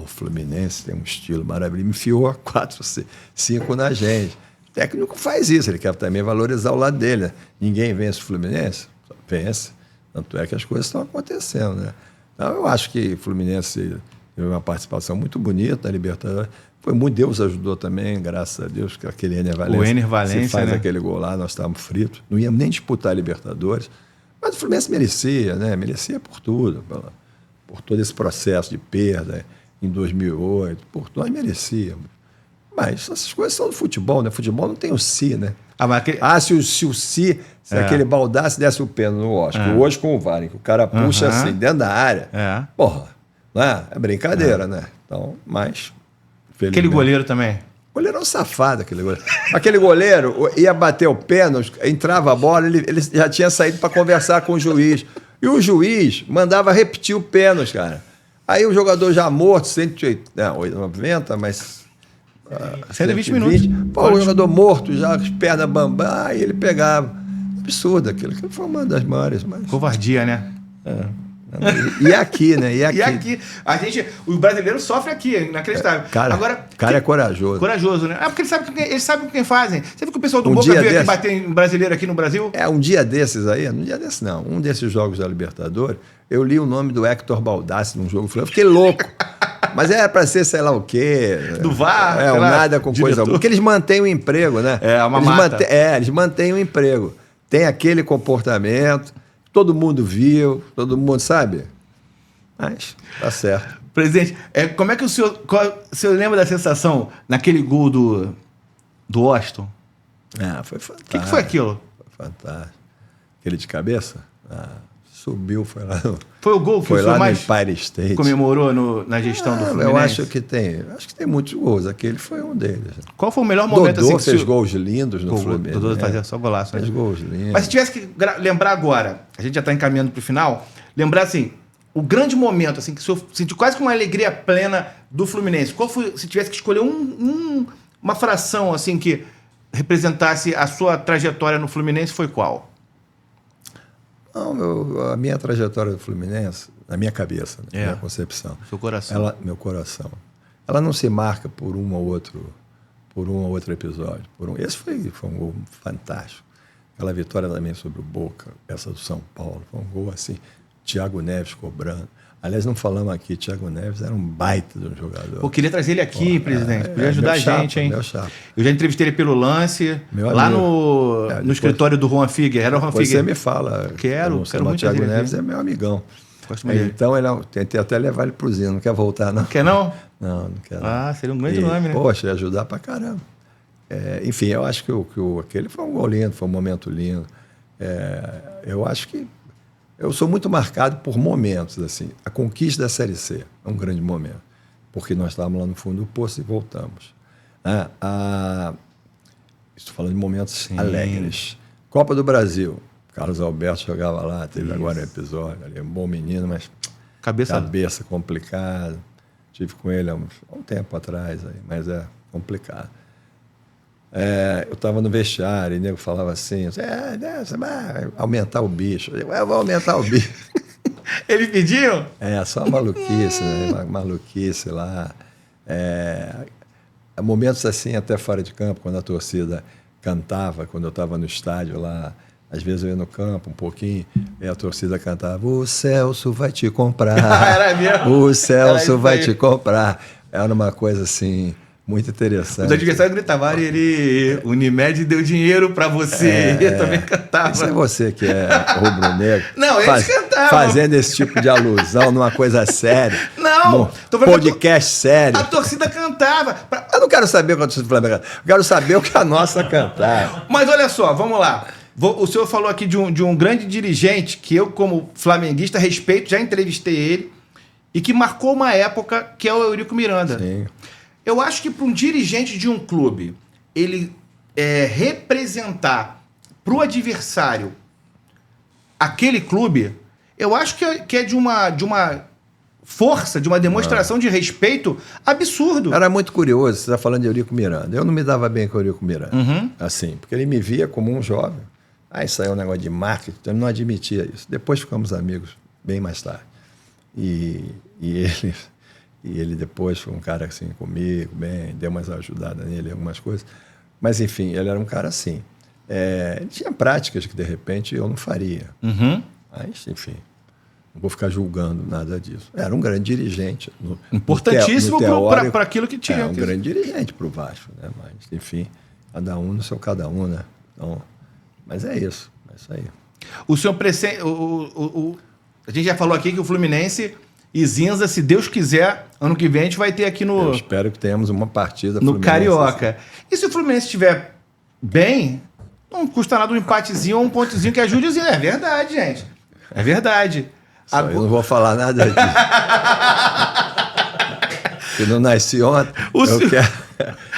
O Fluminense tem um estilo maravilhoso. Me enfiou 4, 5 na gente. O técnico faz isso, ele quer também valorizar o lado dele. Né? Ninguém vence o Fluminense? Vence. Tanto é que as coisas estão acontecendo. Né? Então, eu acho que o Fluminense teve uma participação muito bonita na Libertadores. Foi muito, Deus ajudou também, graças a Deus, que aquele Ener Valencia, se faz aquele gol lá, nós estávamos fritos. Não íamos nem disputar a Libertadores. Mas o Fluminense merecia, né? Merecia por tudo. Por todo esse processo de perda em 2008. Nós merecíamos. Mas essas coisas são do futebol, né? Futebol não tem o si, né? Se aquele Baldassi desse o pênalti no Oscar, hoje com o VAR, que o cara puxa assim, dentro da área. Porra, não é? É brincadeira, né? Então, mas... Aquele goleiro também? O goleiro é um safado, aquele goleiro. Aquele goleiro ia bater o pênalti, entrava a bola, ele já tinha saído para conversar com o juiz. E o juiz mandava repetir o pênalti, cara. Aí o jogador já morto, 190, mas... 120 minutos. O jogador morto, já com as pernas bambam, aí ele pegava. Absurdo aquilo. Aquilo foi uma das maiores. Covardia, né? E aqui, né? E aqui. E aqui. O brasileiro sofre aqui, inacreditável. Cara é corajoso. Corajoso, né? Porque eles sabem com quem fazem. Você viu que o pessoal do Boca veio aqui bater em brasileiro aqui no Brasil? Um dia desses aí, um desses jogos da Libertadores, eu li o nome do Hector Baldassi num jogo, eu fiquei louco. Mas era para ser sei lá o quê. Do VAR? Nada com diretor. Coisa. Porque eles mantêm o emprego, né? Eles mantêm o emprego. Tem aquele comportamento, todo mundo viu, todo mundo sabe. Mas tá certo. Presidente, como é que o senhor lembra da sensação naquele gol do Washington? Foi fantástico. O que foi aquilo? Foi fantástico. Aquele de cabeça? Subiu, foi lá. Foi o gol que o senhor mais comemorou na gestão do Fluminense? Eu acho que tem muitos gols. Aquele foi um deles. Qual foi o melhor momento? Dodô fez gols lindos no Fluminense. Dodô fazia só golaço. Fez gols lindos. Mas se tivesse que lembrar agora, a gente já está encaminhando para o final, lembrar assim, o grande momento, assim, que o senhor sentiu quase com uma alegria plena do Fluminense. Qual foi, se tivesse que escolher uma fração assim que representasse a sua trajetória no Fluminense, foi qual? Não, a minha trajetória do Fluminense, na minha cabeça, na minha concepção. Seu coração. Meu coração. Ela não se marca por um ou outro episódio. Esse foi um gol fantástico. Aquela vitória também sobre o Boca, essa do São Paulo, foi um gol assim, Thiago Neves cobrando. Aliás, não falamos aqui, Thiago Neves era um baita de um jogador. Eu queria trazer ele aqui, presidente. Podia ajudar a gente, hein? Eu já entrevistei ele pelo Lance, lá no escritório do Juan Figuer. Era o Juan Figuer. Você me fala. Quero muito. Thiago Neves é meu amigão. Então, tentei até levar ele pro Zino. Não quer voltar, não? Quer não? Não quero. Seria um grande nome, né? Poxa, ia ajudar pra caramba. Enfim, eu acho que aquele foi um gol lindo, foi um momento lindo. Eu acho que eu sou muito marcado por momentos, assim. A conquista da Série C é um grande momento, porque nós estávamos lá no fundo do poço e voltamos. Estou falando de momentos alegres. Copa do Brasil. Carlos Alberto jogava lá, teve agora um episódio ali, um bom menino, mas cabeça complicada. Tive com ele há um tempo atrás, aí, mas é complicado. Eu estava no vestiário e o nego falava assim, você vai aumentar o bicho. Eu vou aumentar o bicho. Eles pediam? Só maluquice, né? Maluquice lá. Momentos assim, até fora de campo, quando a torcida cantava, quando eu estava no estádio lá, às vezes eu ia no campo um pouquinho, e a torcida cantava, o Celso vai te comprar. Era mesmo? O Celso vai te comprar. Era uma coisa assim... muito interessante. Os adversários gritavam, Unimed deu dinheiro pra você. Eu também cantava. Isso é você que é rubro-negro. Não, eles cantavam. Fazendo esse tipo de alusão numa coisa séria. Não. Podcast sério. A torcida cantava. Eu não quero saber o que a torcida do Flamengo cantava. Eu quero saber o que a nossa cantava. Mas olha só, vamos lá. O senhor falou aqui de um grande dirigente que eu, como flamenguista, respeito, já entrevistei ele, e que marcou uma época, que é o Eurico Miranda. Sim. Eu acho que para um dirigente de um clube, ele representar para o adversário aquele clube, eu acho que é de uma força, de uma demonstração de respeito absurdo. Era muito curioso, você está falando de Eurico Miranda. Eu não me dava bem com o Eurico Miranda, assim, porque ele me via como um jovem. Isso aí é um negócio de marketing, então ele não admitia isso. Depois ficamos amigos, bem mais tarde. E ele depois foi um cara assim comigo, bem, deu umas ajudadas nele, algumas coisas. Mas, enfim, ele era um cara assim. Ele tinha práticas que, de repente, eu não faria. Mas, enfim, não vou ficar julgando nada disso. Era um grande dirigente. Importantíssimo para aquilo que tinha. Um grande dirigente para o Vasco, né? Mas, enfim, cada um no seu cada um, né? Então, mas é isso aí. O senhor a gente já falou aqui que o Fluminense e Zinza, se Deus quiser, ano que vem a gente vai ter aqui no... Eu espero que tenhamos uma partida no Carioca. E se o Fluminense estiver bem, não custa nada um empatezinho ou um pontozinho que ajude o Zinza. É verdade, gente. É verdade. Eu não vou falar nada disso. Que não nasci ontem.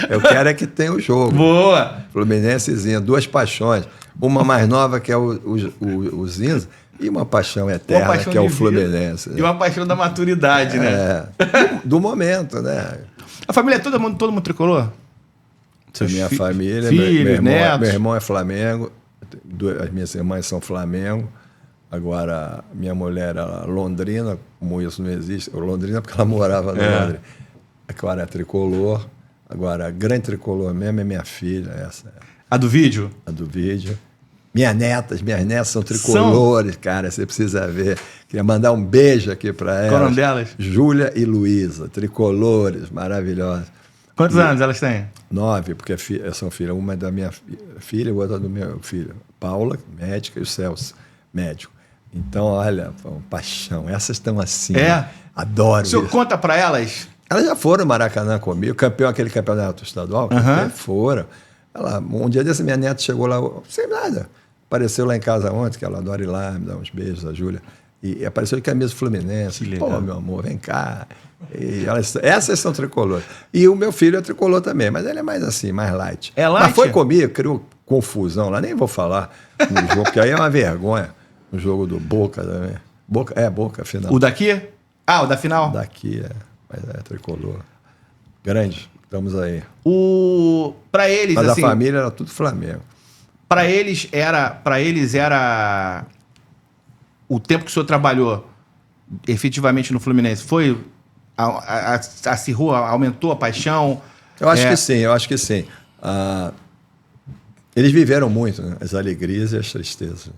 Eu quero é que tenha o jogo. Boa! Fluminense e Zinza, duas paixões. Uma mais nova, que é o Zinza, e uma paixão eterna, que é o Fluminense. E uma paixão da maturidade, né? Do momento, né? A família é todo mundo tricolor? Minha família, filhos, meu netos. Meu irmão é Flamengo, as minhas irmãs são Flamengo, Agora, minha mulher era Londrina, como isso não existe. Londrina porque ela morava no Londres. Agora é tricolor. Agora, a grande tricolor mesmo é minha filha, essa. A do vídeo? A do vídeo. Minhas netas são tricolores, cara, você precisa ver. Queria mandar um beijo aqui para elas. Qual o nome delas? Júlia e Luísa, tricolores, maravilhosas. Quantos anos elas têm? 9, porque são filhas. Uma é da minha filha e outra do meu filho. Paula, médica, e o Celso, médico. Então, olha, paixão. Essas estão assim. Adoro. O senhor conta para elas? Elas já foram no Maracanã comigo, aquele campeonato estadual, foram. Um dia desse, minha neta chegou lá, sem nada. Apareceu lá em casa ontem, que ela adora ir lá, me dá uns beijos, a Júlia. E apareceu de camisa Fluminense. Pô, meu amor, vem cá. E essas são tricolores. E o meu filho é tricolor também, mas ele é mais assim, mais light. É light? Mas foi comigo, criou confusão lá, nem vou falar no jogo, porque aí é uma vergonha. No jogo do Boca também. Boca, final. O daqui? O da final? Daqui, mas é tricolor. Grande, estamos aí. Para eles, mas assim... a família era tudo Flamengo. Para eles era... O tempo que o senhor trabalhou efetivamente no Fluminense, foi... acirrou, aumentou a paixão? Eu acho que sim. Eles viveram muito, né? As alegrias e as tristezas.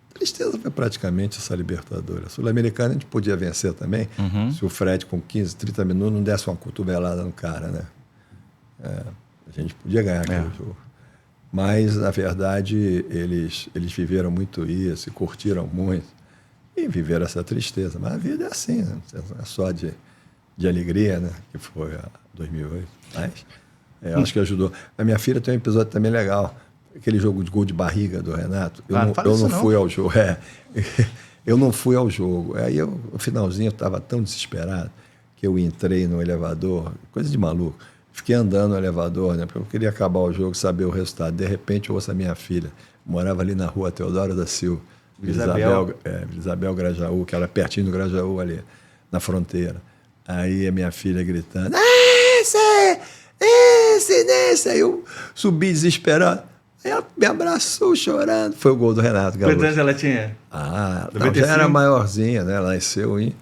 A tristeza foi praticamente essa Libertadores. A Sul-Americana a gente podia vencer também, se o Fred com 15, 30 minutos não desse uma cotovelada no cara, né? A gente podia ganhar aquele jogo. Mas, na verdade, eles viveram muito isso, curtiram muito e viveram essa tristeza. Mas a vida é assim, né? Não é só de alegria, né? Que foi a 2008. Mas acho que ajudou. A minha filha tem um episódio também legal. Aquele jogo de gol de barriga do Renato. Eu não fui ao jogo. Eu não fui ao jogo. Aí no finalzinho eu estava tão desesperado que eu entrei no elevador, coisa de maluco. Fiquei andando no elevador, né? Porque eu queria acabar o jogo, saber o resultado. De repente eu ouço a minha filha. Morava ali na rua Teodoro da Silva. Isabel Grajaú, que era pertinho do Grajaú ali, na fronteira. Aí a minha filha gritando, esse. Aí eu subi desesperado. Aí ela me abraçou chorando. Foi o gol do Renato Gaúcho. Quantos anos ela tinha? Já era maiorzinha, né? Ela nasceu em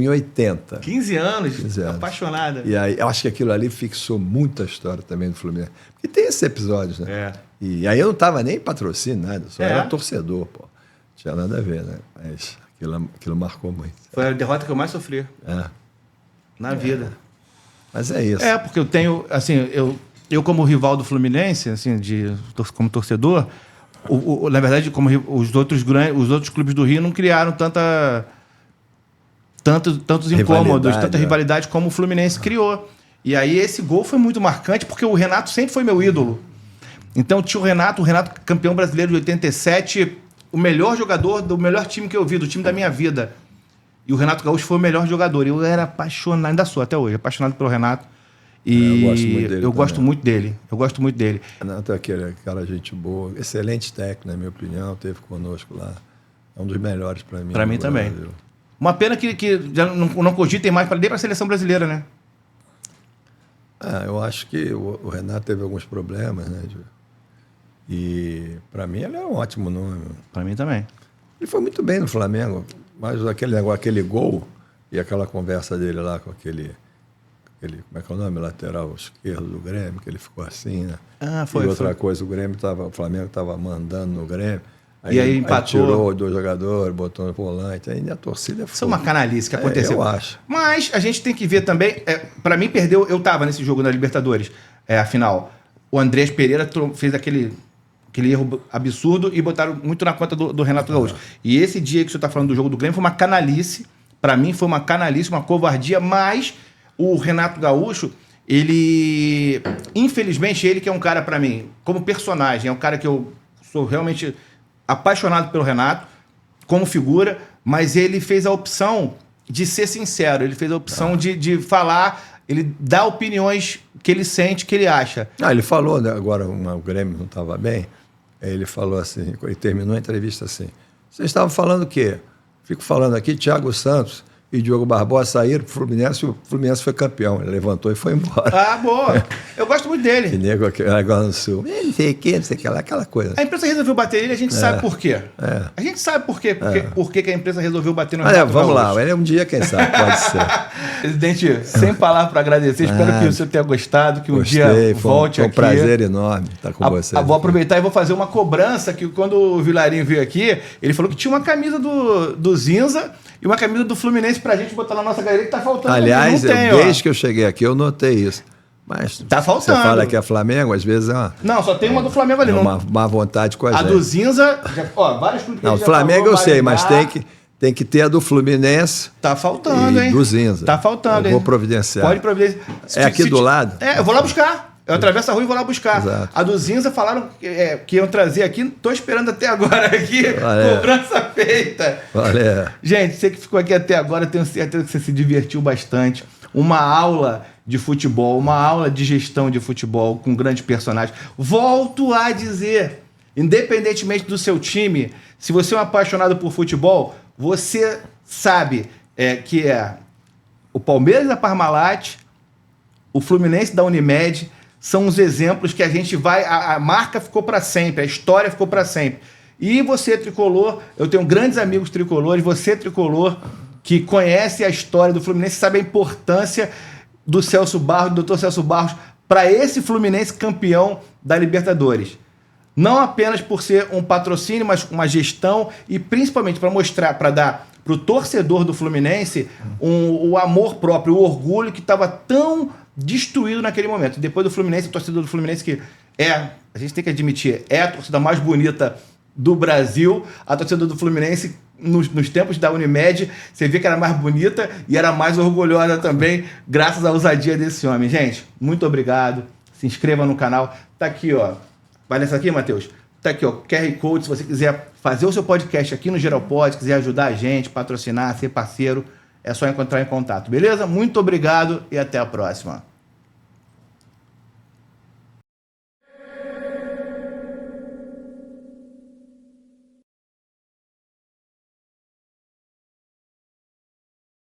80. 15 anos, apaixonada. E aí, eu acho que aquilo ali fixou muita história também do Fluminense. Porque tem esses episódios, né? E aí eu não estava nem em patrocínio, nada. Só era torcedor, pô. Não tinha nada a ver, né? Mas aquilo marcou muito. Foi a derrota que eu mais sofri. Na vida. Mas é isso. Porque eu tenho, assim, eu como rival do Fluminense, assim, como torcedor, na verdade, como os outros clubes do Rio não criaram tantos incômodos, tanta rivalidade como o Fluminense criou. E aí esse gol foi muito marcante, porque o Renato sempre foi meu ídolo. Então tinha o Renato campeão brasileiro de 87, o melhor jogador do melhor time que eu vi, do time da minha vida. E o Renato Gaúcho foi o melhor jogador. Eu era apaixonado, ainda sou até hoje, apaixonado pelo Renato. E eu gosto muito dele. Renato é aquela gente boa, excelente técnico, na minha opinião, esteve conosco lá. É um dos melhores para mim. Para mim também. Brasil. Uma pena que já não cogitem mais nem para a seleção brasileira, né? Eu acho que o Renato teve alguns problemas, né? E para mim ele é um ótimo nome. Para mim também. Ele foi muito bem no Flamengo, mas aquele gol e aquela conversa dele lá com aquele como é que é o nome? Lateral esquerdo do Grêmio, que ele ficou assim, né? Foi. E outra coisa, o Flamengo estava mandando no Grêmio. Aí empatou. Aí tirou 2 jogadores, botou no volante, aí a torcida foi. Isso é uma canalice que aconteceu. Eu acho. Mas a gente tem que ver também, para mim perdeu, eu estava nesse jogo na Libertadores, a final. O Andrés Pereira fez aquele erro absurdo e botaram muito na conta do Renato Gaúcho. E esse dia que você está falando do jogo do Grêmio foi uma canalice, para mim foi uma canalice, uma covardia, mas o Renato Gaúcho, infelizmente, ele que é um cara para mim, como personagem, é um cara que eu sou realmente apaixonado pelo Renato, como figura, mas ele fez a opção de ser sincero, ele fez a opção de falar, ele dá opiniões que ele sente, que ele acha. Ele falou, né, agora o Grêmio não estava bem, ele falou assim, ele terminou a entrevista assim, vocês estavam falando o quê? Fico falando aqui, Thiago Santos e Diogo Barbosa saíram pro Fluminense, o Fluminense foi campeão. Ele levantou e foi embora. Ah, boa. Eu gosto muito dele. Que nego agora no Sul. Não sei o que, não sei o que lá, aquela coisa. A empresa resolveu bater nele, a gente sabe por quê. A gente sabe por quê. Por que a empresa resolveu bater no Renato Vamos Gaúcho. lá, um dia, quem sabe, pode ser. Presidente, sem palavra para agradecer. Espero que você tenha gostado, que um dia volte aqui. Foi um prazer enorme estar com você. Vou aproveitar e vou fazer uma cobrança, que quando o Vilarinho veio aqui, ele falou que tinha uma camisa do Zinza e uma camisa do Fluminense pra gente botar na nossa galeria, que tá faltando. Aliás, desde que eu cheguei aqui, eu notei isso. Mas tá faltando. Você fala que é Flamengo, às vezes é uma... Não, só tem uma do Flamengo ali. Uma má vontade com a gente. A do Zinza, vários clubes que não, a gente do Flamengo eu sei, mas Maringá. tem que ter a do Fluminense. Tá faltando, hein? Do Zinza. Tá faltando, hein? Vou providenciar. Pode providenciar. É aqui do lado? Eu vou lá buscar. Eu atravesso a rua e vou lá buscar. Exato. A do Zinza falaram que iam trazer aqui. Tô esperando até agora aqui. Cobrança feita. Valeu. Gente, você que ficou aqui até agora, tenho certeza que você se divertiu bastante. Uma aula de futebol, uma aula de gestão de futebol com grandes personagens. Volto a dizer, independentemente do seu time, se você é um apaixonado por futebol, você sabe que é o Palmeiras da Parmalat, o Fluminense da Unimed, são os exemplos que a gente vai... A marca ficou para sempre, a história ficou para sempre. E você, tricolor, eu tenho grandes amigos tricolores, você, tricolor, que conhece a história do Fluminense, sabe a importância do Celso Barros, do Dr. Celso Barros, para esse Fluminense campeão da Libertadores. Não apenas por ser um patrocínio, mas uma gestão e principalmente para mostrar, para dar para o torcedor do Fluminense o amor próprio, o orgulho que estava tão destruído naquele momento. Depois do Fluminense, o torcedor do Fluminense, que a gente tem que admitir, é a torcida mais bonita do Brasil, a torcida do Fluminense, nos tempos da Unimed, você vê que era mais bonita e era mais orgulhosa também, graças à ousadia desse homem. Gente, muito obrigado. Se inscreva no canal. Tá aqui, ó. Vai nessa aqui, Matheus? Tá aqui, ó, QR Code. Se você quiser fazer o seu podcast aqui no Geralpod, quiser ajudar a gente, patrocinar, ser parceiro, é só entrar em contato, beleza? Muito obrigado e até a próxima.